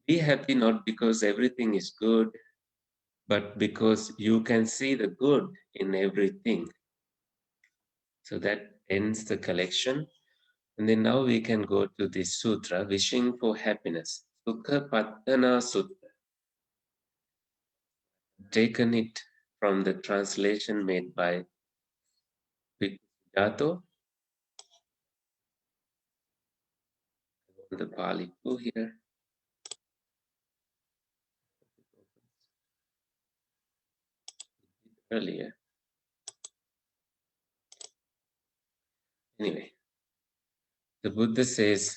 Be happy not because everything is good, but because you can see the good in everything. So that ends the collection. And then now we can go to this sutra, wishing for happiness. Sukha Pattana Sutta. Taken it from the translation made by Jato. The Pali too here. Earlier. Anyway, the Buddha says,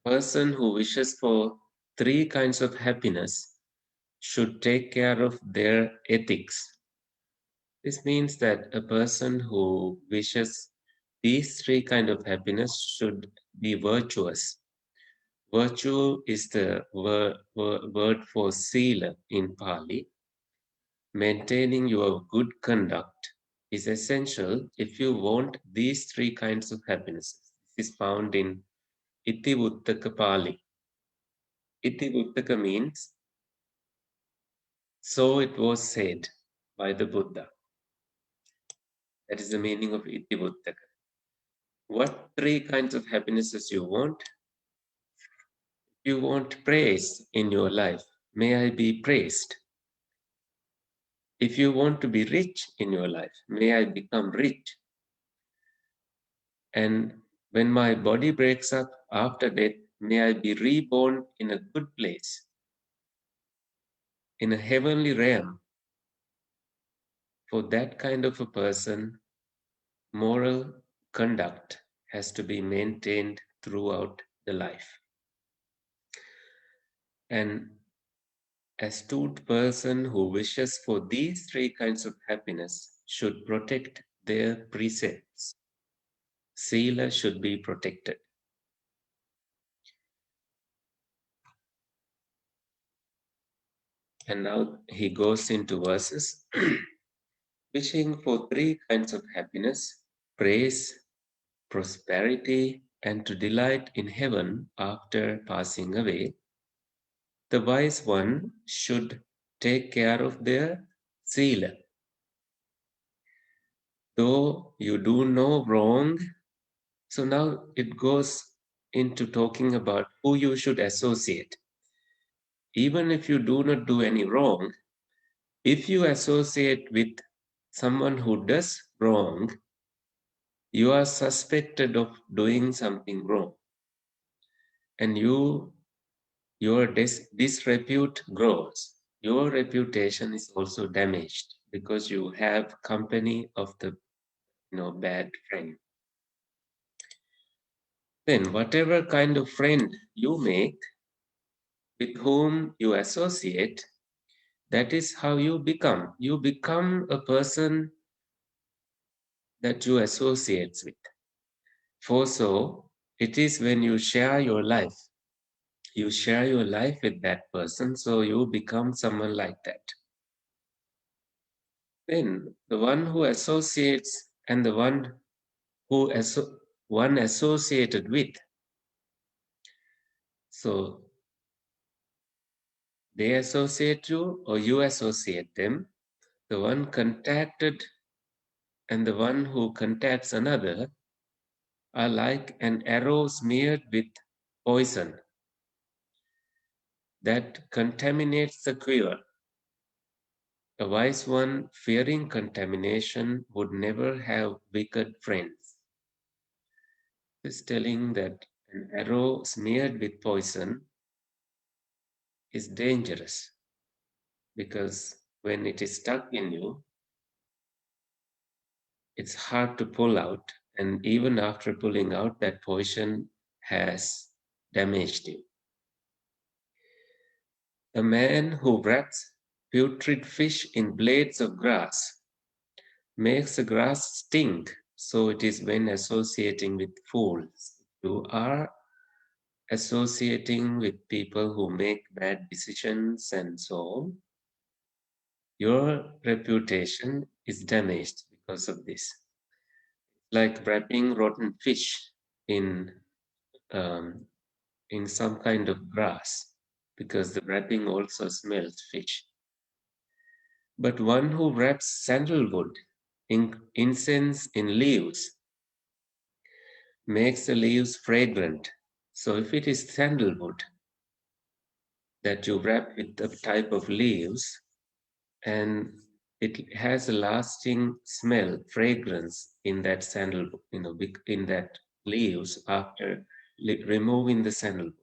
a person who wishes for three kinds of happiness should take care of their ethics. This means that a person who wishes these three kinds of happiness should be virtuous. Virtue is the word for sila in Pali. Maintaining your good conduct is essential if you want these three kinds of happiness. This is found in Iti Uttaka Pali. Iti Uttaka means so it was said by the Buddha. That is the meaning of Iti Uttaka. What three kinds of happinesses you want? You want praise in your life. May I be praised. If you want to be rich in your life, may I become rich. And when my body breaks up after death, may I be reborn in a good place, in a heavenly realm. For that kind of a person, moral conduct has to be maintained throughout the life. An astute person who wishes for these three kinds of happiness should protect their precepts. Sila should be protected. And now he goes into verses. Wishing for three kinds of happiness, praise, prosperity, and to delight in heaven after passing away, the wise one should take care of their sila. Though you do no wrong, so now it goes into talking about who you should associate. Even if you do not do any wrong, if you associate with someone who does wrong, you are suspected of doing something wrong. And your disrepute grows. Your reputation is also damaged because you have company of the bad friend. Then whatever kind of friend you make, with whom you associate, that is how you become. You become a person that you associate with. For so, it is when you share your life. You share your life with that person, so you become someone like that. Then the one who associates and the one who one associated with. So they associate you or you associate them. The one contacted and the one who contacts another are like an arrow smeared with poison that contaminates the quiver. A wise one, fearing contamination, would never have wicked friends. Is telling that an arrow smeared with poison is dangerous because when it is stuck in you, it's hard to pull out. And even after pulling out, that poison has damaged you. A man who wraps putrid fish in blades of grass makes the grass stink. So it is when associating with fools. You are associating with people who make bad decisions and so on. Your reputation is damaged because of this. Like wrapping rotten fish in um, in some kind of grass, because the wrapping also smells fish. But one who wraps sandalwood in incense in leaves makes the leaves fragrant. So if it is sandalwood that you wrap with the type of leaves, and it has a lasting smell, fragrance in that sandalwood, in that leaves after removing the sandalwood.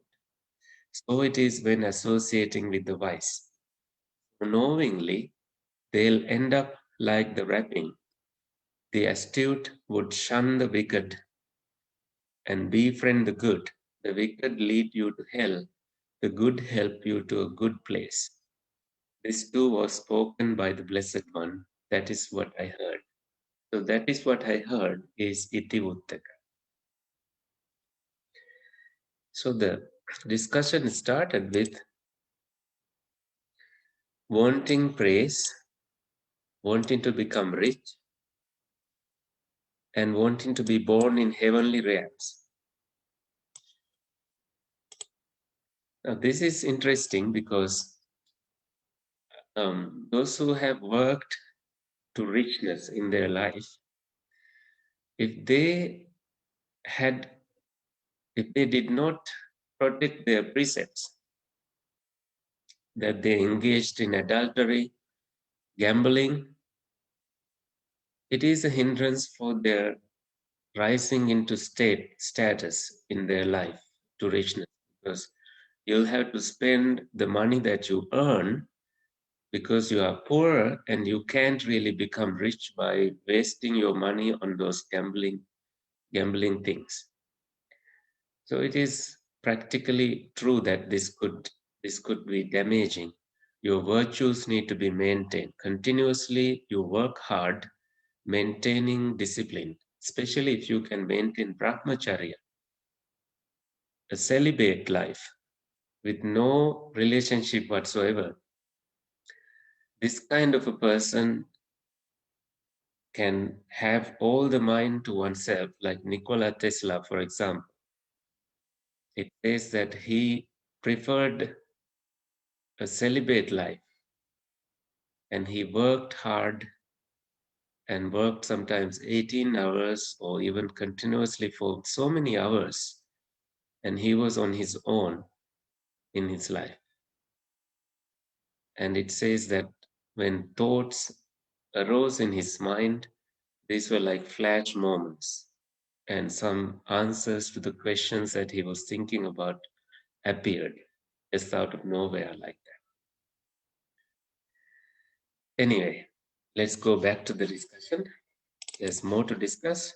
So it is when associating with the wise. Knowingly, they'll end up like the wrapping. The astute would shun the wicked and befriend the good. The wicked lead you to hell. The good help you to a good place. This too was spoken by the Blessed One. That is what I heard. So that is what I heard is Iti Uttaka. So the discussion started with wanting praise, wanting to become rich, and wanting to be born in heavenly realms. Now, this is interesting because those who have worked to richness in their life, if they had, if they did not protect their precepts, that they engaged in adultery, gambling, it is a hindrance for their rising into status in their life to richness, because you'll have to spend the money that you earn because you are poor and you can't really become rich by wasting your money on those gambling things. So it is practically true that this could be damaging. Your virtues need to be maintained continuously. You work hard maintaining discipline, especially if you can maintain brahmacharya, a celibate life with no relationship whatsoever. This kind of a person can have all the mind to oneself, like Nikola Tesla, for example. It says that he preferred a celibate life and he worked hard and worked sometimes 18 hours or even continuously for so many hours, and he was on his own in his life. And it says that when thoughts arose in his mind, these were like flash moments, and some answers to the questions that he was thinking about appeared just out of nowhere like that. Anyway, let's go back to the discussion. There's more to discuss.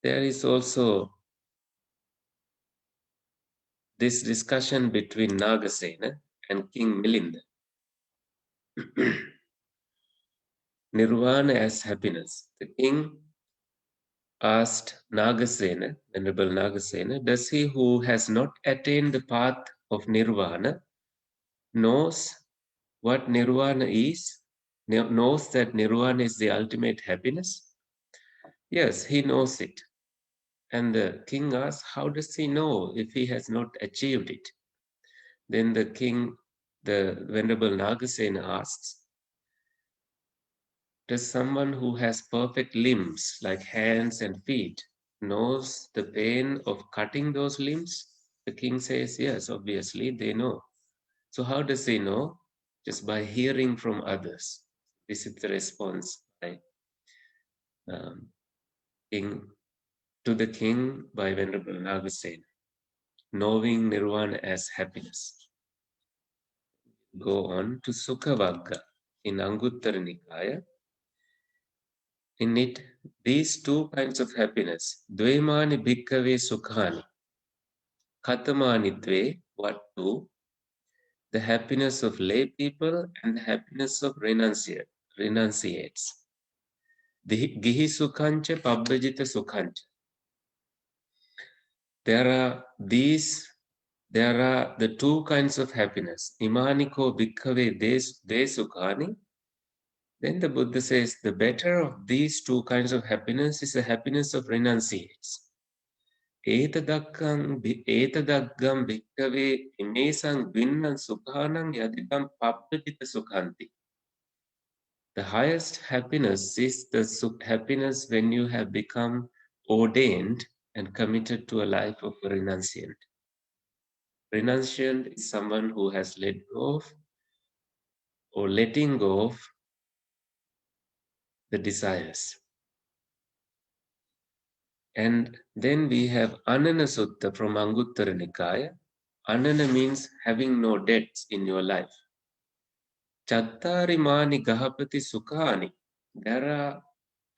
There is also this discussion between Nagasena and King Milinda. Nirvana as happiness. The king asked Nagasena, Venerable Nagasena, does he who has not attained the path of Nirvana knows what Nirvana is? Knows that Nirvana is the ultimate happiness? Yes, he knows it. And the king asks, how does he know if he has not achieved it? Then the king, the Venerable Nagasena asks, does someone who has perfect limbs like hands and feet knows the pain of cutting those limbs? The king says, yes, obviously they know. So how does he know? Just by hearing from others. This is the response by um, king, to the king by Venerable Nagasena, knowing Nirvana as happiness. Go on to Sukhavagga in Anguttara Nikaya. In it, these two kinds of happiness, dvemani bhikkave sukhani, katamani dve, what two, the happiness of lay people and the happiness of renunciates. Gihi sukhancha, pabbajita sukhancha. There are the two kinds of happiness. Imaniko bhikkave de sukhani. Then the Buddha says the better of these two kinds of happiness is the happiness of renunciates. Etadaggam bhikkave imesang vinnan sukhanam yadidam pabbajita sukhanti. The highest happiness is the happiness when you have become ordained and committed to a life of a renunciant. Renunciant is someone who has let go of or letting go of the desires. And then we have Anana Sutta from Anguttara Nikaya. Anana means having no debts in your life. Chattari mani gahapati sukhani. There are,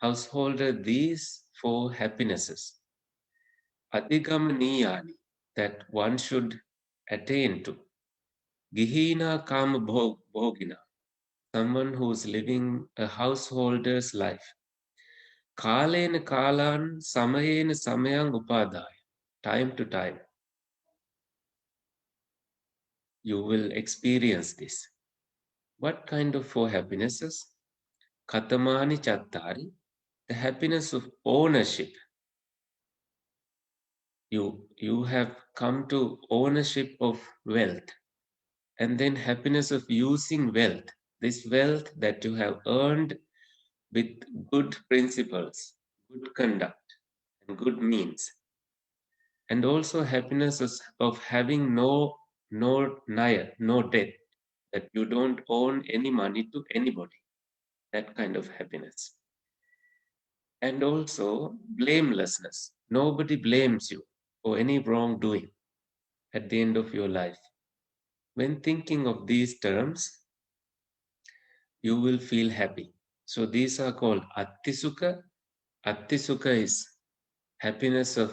householder, these four happinesses. Adhigamaniyani, that one should attain to. Gihina kama bhogina, someone who's living a householder's life. Kalena kalan samayena samayang upadaya, time to time. You will experience this. What kind of four happinesses? Katamani chattari, the happiness of ownership. You have come to ownership of wealth, and then happiness of using wealth, this wealth that you have earned with good principles, good conduct, and good means, and also happiness of having no debt, that you don't own any money to anybody, that kind of happiness. And also blamelessness. Nobody blames you for any wrongdoing at the end of your life. When thinking of these terms, you will feel happy. So these are called Attisukha. Attisukha is happiness of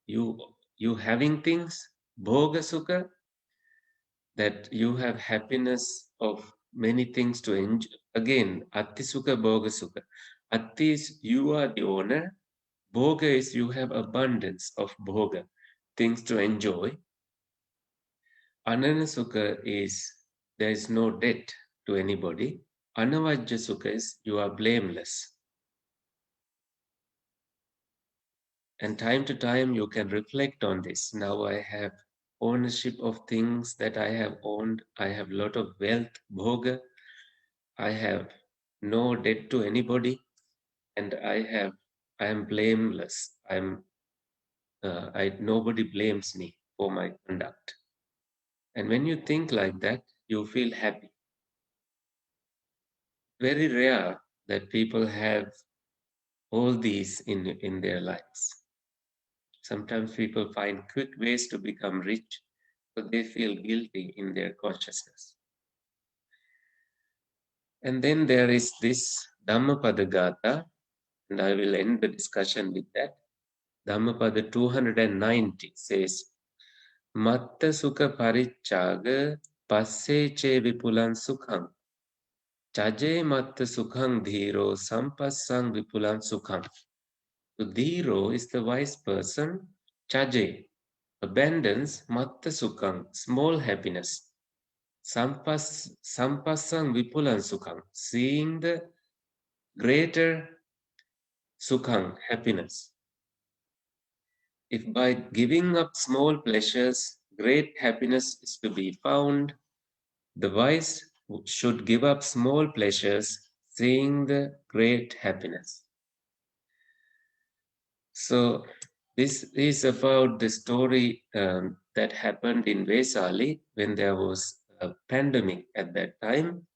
you you having things. Bhoga Sukha, that you have happiness of many things to enjoy. Again, Attisukha, Bhoga Sukha. Atti is you are the owner. Bhoga is you have abundance of bhoga, things to enjoy. Ananasukha is there is no debt to anybody. Anavajja Sukha is you are blameless. And time to time you can reflect on this. Now I have ownership of things that I have owned. I have a lot of wealth, bhoga. I have no debt to anybody, and I am blameless. Nobody blames me for my conduct. And when you think like that, you feel happy. Very rare that people have all these in their lives. Sometimes people find quick ways to become rich, so they feel guilty in their consciousness. And then there is this Dhammapada Gata, and I will end the discussion with that. Dhammapada 290 says, Matta sukha parichaga passe che vipulan sukham. Chaje matta sukham dhiro sampassang vipulan sukham. So dhiro is the wise person. Chaje abandons matta sukham, small happiness. Sampassang vipulan sukham, seeing the greater sukham, happiness. If by giving up small pleasures, great happiness is to be found, the wise should give up small pleasures, seeing the great happiness. So this is about the story that happened in Vesali when there was a pandemic at that time.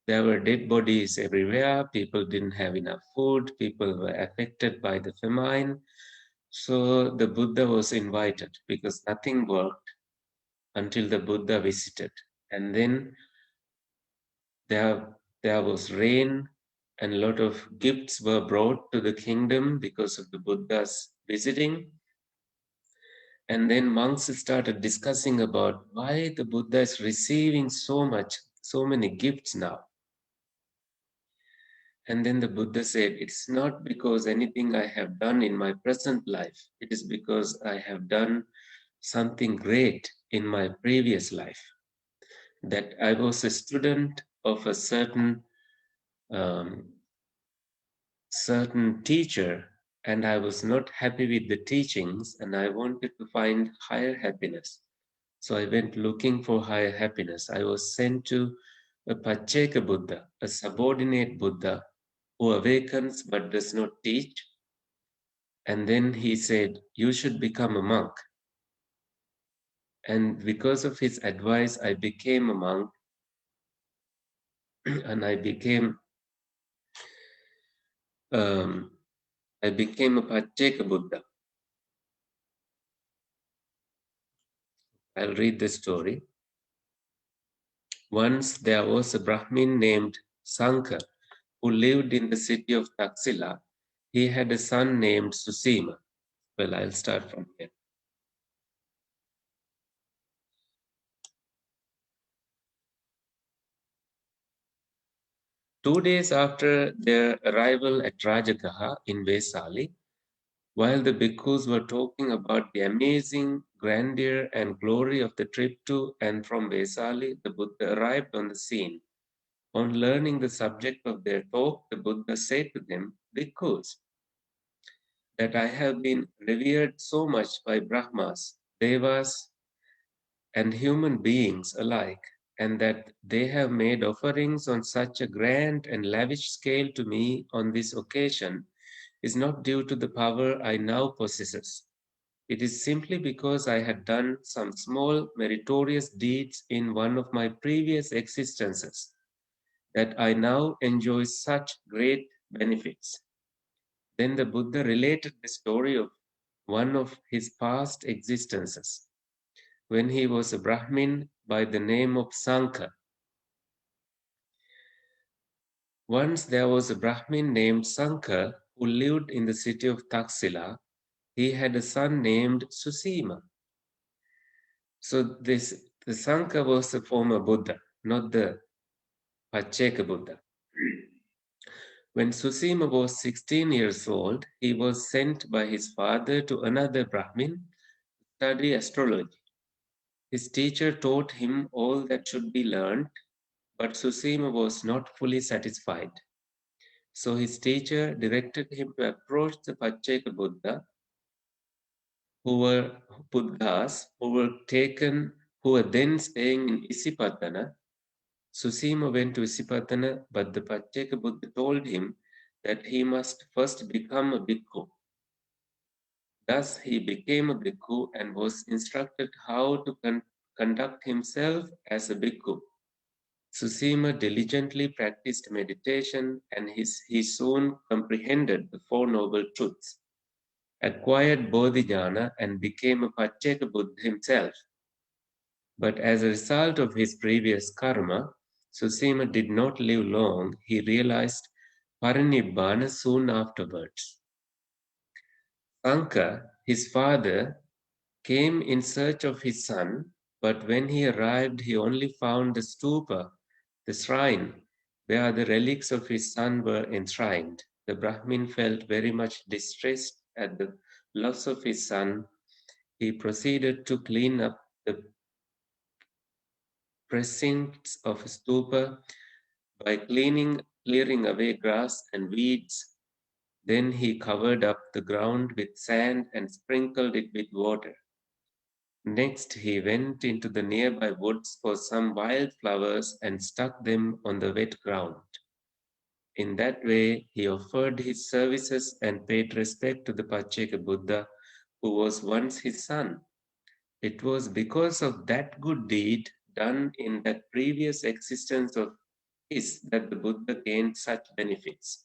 There were dead bodies everywhere. People didn't have enough food. People were affected by the famine. So the Buddha was invited because nothing worked until the Buddha visited. And then there was rain, and a lot of gifts were brought to the kingdom because of the Buddha's visiting. And then monks started discussing about why the Buddha is receiving so many gifts now. And then the Buddha said, it's not because anything I have done in my present life. It is because I have done something great in my previous life. That I was a student of a certain teacher, and I was not happy with the teachings, and I wanted to find higher happiness. So I went looking for higher happiness. I was sent to a Pacheka Buddha, a subordinate Buddha who awakens but does not teach. And then he said, you should become a monk. And because of his advice, I became a monk and I became a Pacheka Buddha. I'll read the story. Once there was a Brahmin named Sankha who lived in the city of Taxila. He had a son named Susima. Well, I'll start from here. Two days after their arrival at Rajagaha in Vesali, while the bhikkhus were talking about the amazing grandeur and glory of the trip to and from Vesali, the Buddha arrived on the scene. On learning the subject of their talk, the Buddha said to them, bhikkhus, that I have been revered so much by Brahmas, Devas, and human beings alike, and that they have made offerings on such a grand and lavish scale to me on this occasion is not due to the power I now possess. It is simply because I had done some small meritorious deeds in one of my previous existences that I now enjoy such great benefits. Then the Buddha related the story of one of his past existences when he was a Brahmin by the name of Sankha. Once there was a Brahmin named Sankha who lived in the city of Taxila. He had a son named Susima. So the Sankha was the former Buddha, not the Pacceka Buddha. When Susima was 16 years old, he was sent by his father to another Brahmin to study astrology. His teacher taught him all that should be learned, but Susima was not fully satisfied. So his teacher directed him to approach the Pacceka Buddha, who were Buddhas who were then staying in Isipatana. Susima went to Isipatana, but the Pacceka Buddha told him that he must first become a bhikkhu. Thus he became a bhikkhu and was instructed how to conduct himself as a bhikkhu. Susima diligently practiced meditation and he soon comprehended the Four Noble Truths, acquired Bodhijnana and became a Pacceka Buddha himself. But as a result of his previous karma, Susima did not live long. He realized Parinibbana soon afterwards. Sankha, his father, came in search of his son, but when he arrived, he only found the stupa, the shrine, where the relics of his son were enshrined. The Brahmin felt very much distressed at the loss of his son. He proceeded to clean up the precincts of stupa by clearing away grass and weeds. Then he covered up the ground with sand and sprinkled it with water. Next, he went into the nearby woods for some wild flowers and stuck them on the wet ground. In that way, he offered his services and paid respect to the Pacceka Buddha, who was once his son. It was because of that good deed done in that previous existence of his that the Buddha gained such benefits,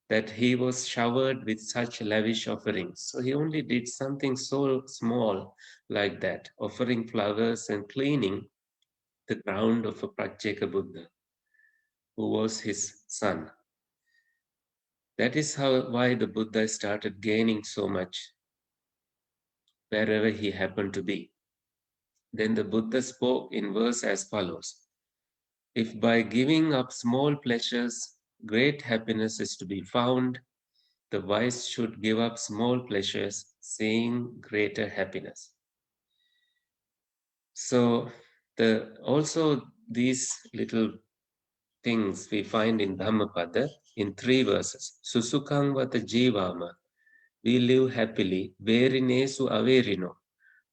that he was showered with such lavish offerings. So he only did something so small like that, offering flowers and cleaning the ground of a Pacceka Buddha, who was his son. That is why the Buddha started gaining so much wherever he happened to be. Then the Buddha spoke in verse as follows: if by giving up small pleasures, great happiness is to be found, the wise should give up small pleasures, seeing greater happiness. So also these little things we find in Dhammapada in 3 verses. Susukang vata jivama, we live happily, verinesu averino,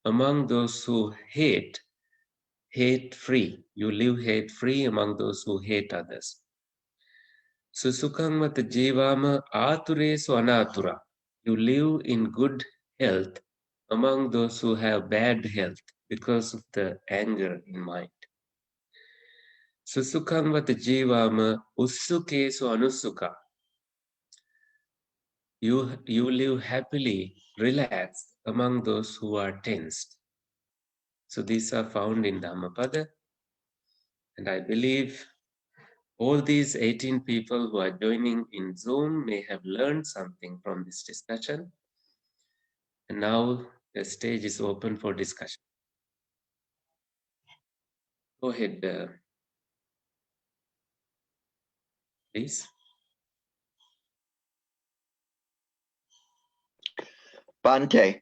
among those who hate free. You live hate free among those who hate others. Susukang vata jivama aturesu anatura, you live in good health among those who have bad health because of the anger in mind. Susukang vata jivama ussukesu anusukha, you live happily, relaxed among those who are tensed. So these are found in Dhammapada, and I believe all these 18 people who are joining in Zoom may have learned something from this discussion. And now the stage is open for discussion. Go ahead, please. Bhante,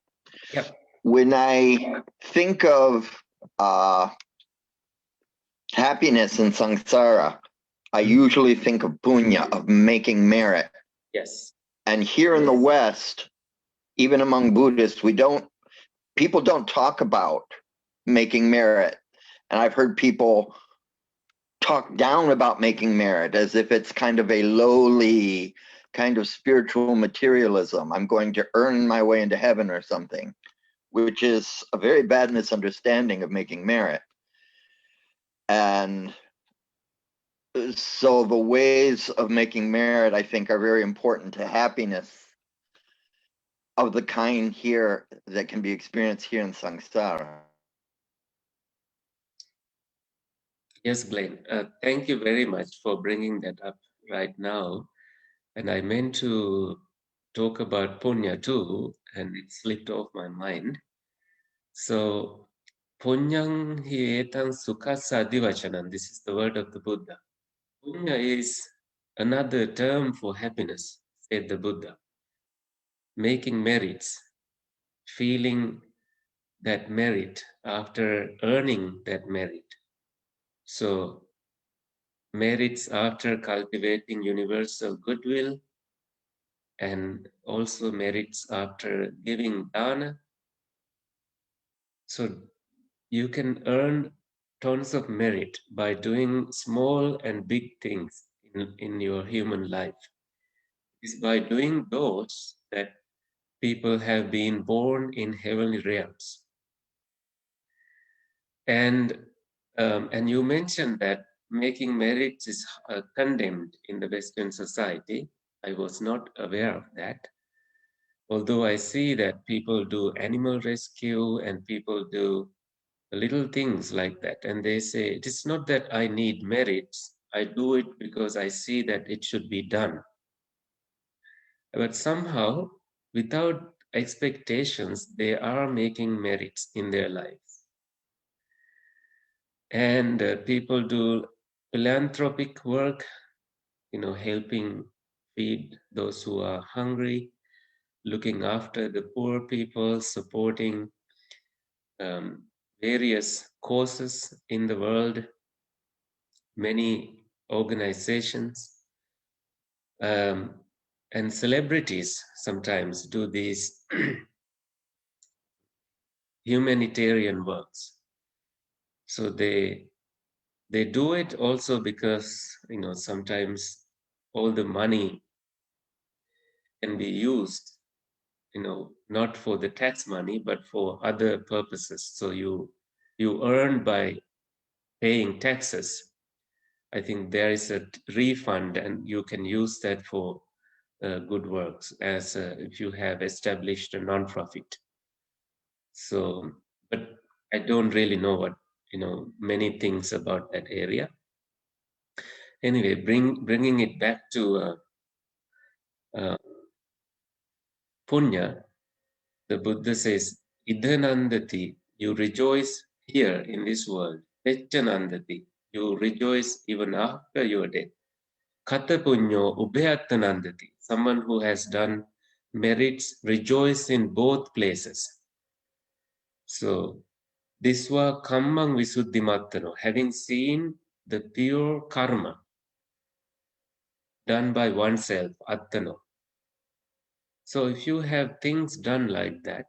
Yep. when I think of happiness in samsara, I usually think of puñña, of making merit. Yes. And here in the West, even among Buddhists, people don't talk about making merit. And I've heard people talk down about making merit as if it's kind of a lowly kind of spiritual materialism. I'm going to earn my way into heaven or something, which is a very bad misunderstanding of making merit. And so the ways of making merit, I think, are very important to happiness of the kind here that can be experienced here in samsara. Yes, Glenn. Thank you very much for bringing that up right now. And I meant to talk about punya too, and it slipped off my mind. So, punyang hi etan sukasa divachanam. This is the word of the Buddha. Punya is another term for happiness, said the Buddha. Making merits, feeling that merit after earning that merit. So, merits after cultivating universal goodwill, and also merits after giving dana. So you can earn tons of merit by doing small and big things in your human life. It's by doing those that people have been born in heavenly realms. And you mentioned that making merits is condemned in the Western society. I was not aware of that. Although I see that people do animal rescue and people do little things like that, and they say, it is not that I need merits, I do it because I see that it should be done. But somehow, without expectations, they are making merits in their lives. And people do philanthropic work, helping feed those who are hungry, looking after the poor people, supporting um, various causes in the world, many organizations, um, and celebrities sometimes do these humanitarian works. So they do it also because sometimes all the money can be used, not for the tax money but for other purposes. So you earn by paying taxes. I think there is a refund, and you can use that for good works, as if you have established a non-profit. So, but I don't really know many things about that area. Anyway, bringing it back to uh, punya, the Buddha says, idhanandati, you rejoice here in this world. Pechanandati, you rejoice even after your death. Kata punyo ubhayatanandati, someone who has done merits rejoice in both places. So, Diswa kammang visuddhimattano, having seen the pure karma done by oneself, attano. So if you have things done like that,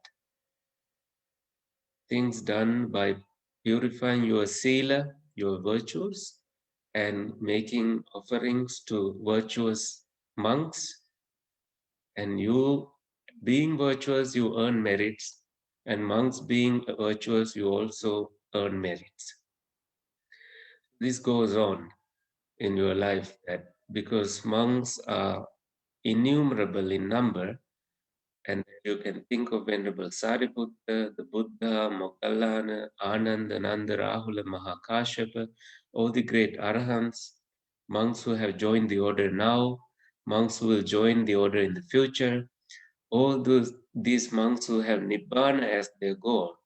things done by purifying your sila, your virtues, and making offerings to virtuous monks, and you being virtuous, you earn merits, and monks being virtuous, you also earn merits. This goes on in your life, that because monks are innumerable in number, and you can think of Venerable Sariputta, the Buddha, Moggallana, Ananda, Nanda, Rahula, Mahakashyapa, all the great arahants, monks who have joined the order now, monks who will join the order in the future, all these monks who have Nibbana as their goal,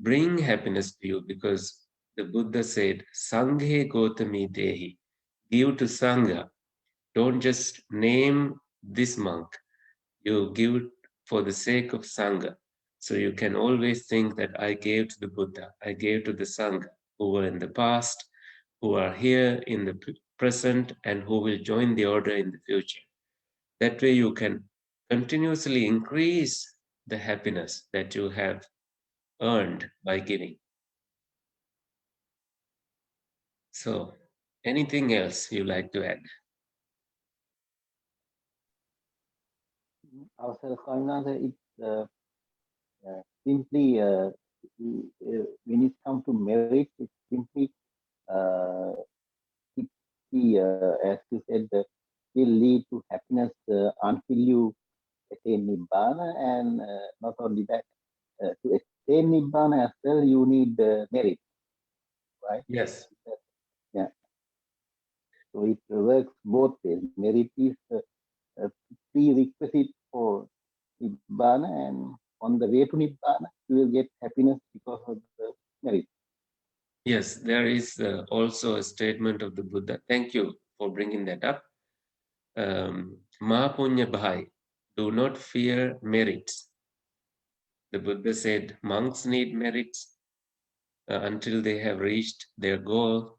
bring happiness to you, because the Buddha said, Sanghe Gotami Dehi, give to Sangha. Don't just name this monk, you give for the sake of Sangha. So you can always think that I gave to the Buddha, I gave to the Sangha, who were in the past, who are here in the present, and who will join the order in the future. That way you can continuously increase the happiness that you have earned by giving. So, anything else you like to add? Our Swaminathan, it's simply when it comes to merit, it's simply uh, it, as you said, will lead to happiness until you attain nibbana, and not only that, to attain nibbana as well, you need merit, right? Yes. Yeah. So it works both ways. Merit is a prerequisite for nibbana, and on the way to nibbana, you will get happiness because of the merit. Yes, there is also a statement of the Buddha. Thank you for bringing that up. Ma punya bhai, do not fear merits. The Buddha said monks need merits until they have reached their goal.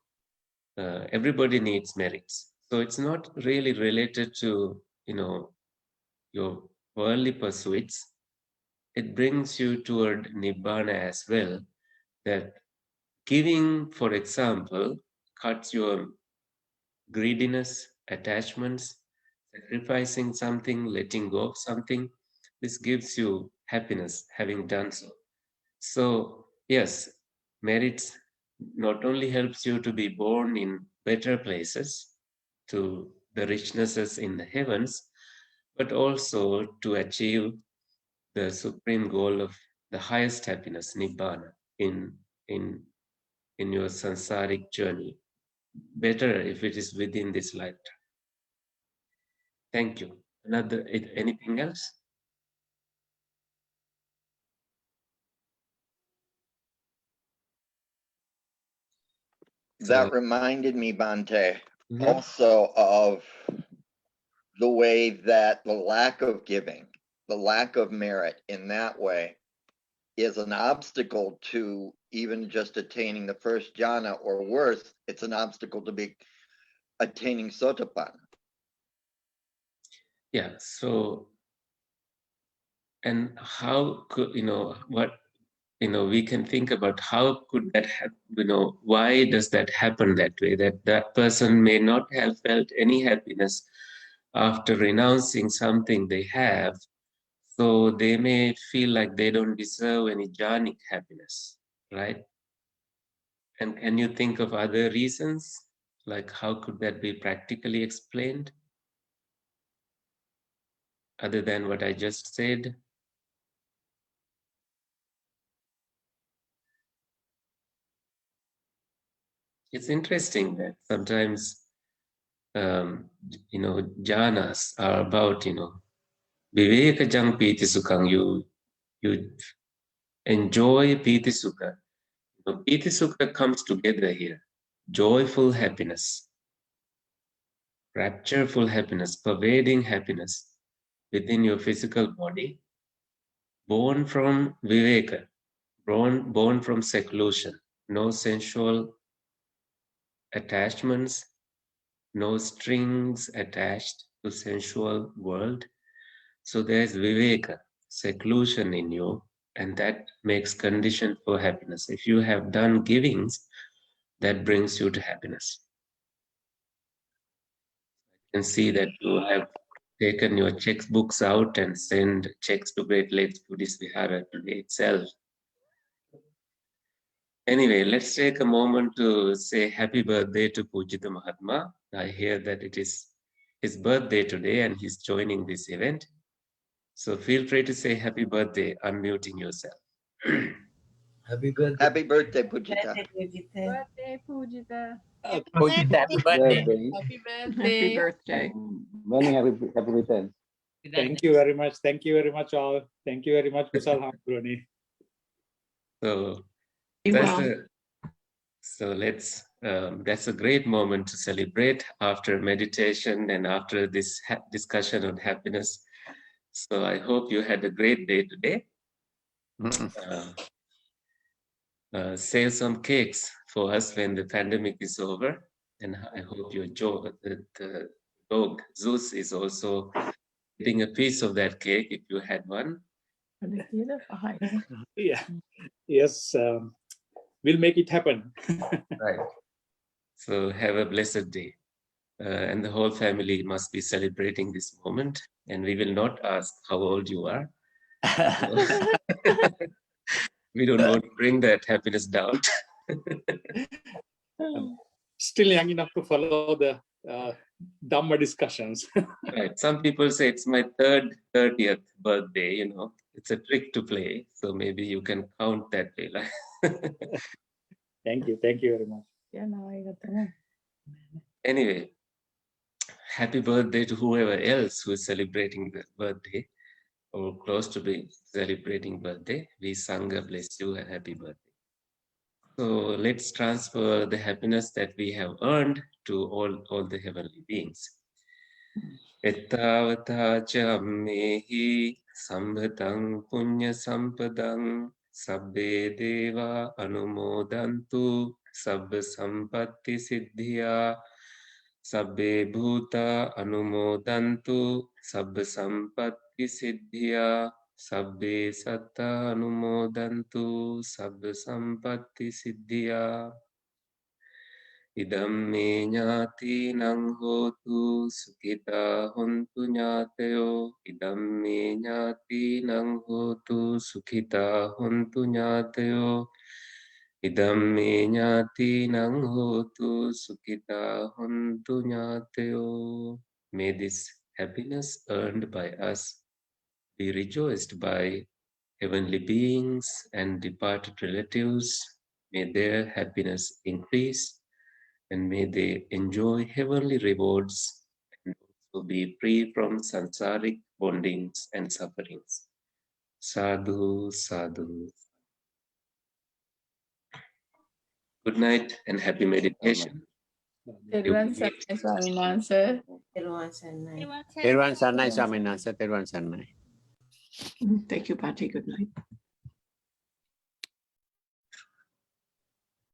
Everybody needs merits. So it's not really related to, your worldly pursuits. It brings you toward nibbana as well. That giving, for example, cuts your greediness, attachments, sacrificing something, letting go of something. This gives you happiness having done so. So, yes, merits not only helps you to be born in better places, to the richnesses in the heavens, but also to achieve the supreme goal of the highest happiness, nibbana, in in your sansaric journey. Better if it is within this lifetime. Thank you. Anything else? That So, reminded me, Bante, mhm. also of the way that the lack of giving, the lack of merit in that way is an obstacle to even just attaining the first jhana, or worse, it's an obstacle to be attaining sotapanna. Yeah. So, and how could what we can think about how could that happen? Why does that happen that way? That person may not have felt any happiness after renouncing something they have, so they may feel like they don't deserve any jhanic happiness, right? And can you think of other reasons? Like, how could that be practically explained other than what I just said? It's interesting that sometimes, jhanas are about, viveka jang piti sukhang. You enjoy piti sukha. Piti sukha comes together here. Joyful happiness, raptureful happiness, pervading happiness within your physical body, born from viveka, born from seclusion, no sensual attachments, no strings attached to sensual world. So there's viveka, seclusion in you, and that makes condition for happiness. If you have done givings, that brings you to happiness. You can see that you have taken your checkbooks out and send checks to Great Lakes Buddhist Vihara today itself. Anyway, let's take a moment to say happy birthday to Pujita Mahatma. I hear that it is his birthday today and he's joining this event. So feel free to say happy birthday, unmuting yourself. Happy birthday. Happy birthday, Pujita. Birthday, Pujita. Pujita, happy birthday. Happy birthday. Happy birthday. Many happy returns. Thank you very much. Thank you very much, all. Thank you very much, Kusal Hambroni. So Be that's well. that's a great moment to celebrate after meditation and after this discussion on happiness. So I hope you had a great day today. Save some cakes for us when the pandemic is over, and I hope your the dog Zeus is also getting a piece of that cake if you had one. Yeah. Yes. We'll make it happen. Right. So have a blessed day. And the whole family must be celebrating this moment. And we will not ask how old you are. We don't want to bring that happiness down. Still young enough to follow the Dhamma discussions. Right. Some people say it's my 30th birthday, you know. It's a trick to play. So maybe you can count that way. Thank you. Thank you very much. Anyway, happy birthday to whoever else who is celebrating the birthday or close to be celebrating birthday. We Sangha bless you and happy birthday. So let's transfer the happiness that we have earned to all the heavenly beings. Ettavata cha ammehi sambhatang puñña sampadang sabbe deva anumodantu sabba sampatti siddhya sabbe bhuta anumodantu sabba sampatti siddhya sabbe satta anumodantu sabba sampatti siddhya Idam me ñātīnaṁ hotu sukhita hontu ñātayo. Idam me ñātīnaṁ hotu sukhita hontu ñātayo. Idam me ñātīnaṁ hotu sukhita hontu ñātayo. May this happiness earned by us be rejoiced by heavenly beings and departed relatives. May their happiness increase. And may they enjoy heavenly rewards and also be free from sansaric bondings and sufferings. Sadhu, sadhu. Good night and happy meditation. Tedwan Sarnai Swamin Wahanse. Tedwan Sarnai. Tedwan Sarnai Swaminathan. Tedwan Sarnai. Thank you, Pati. Good night.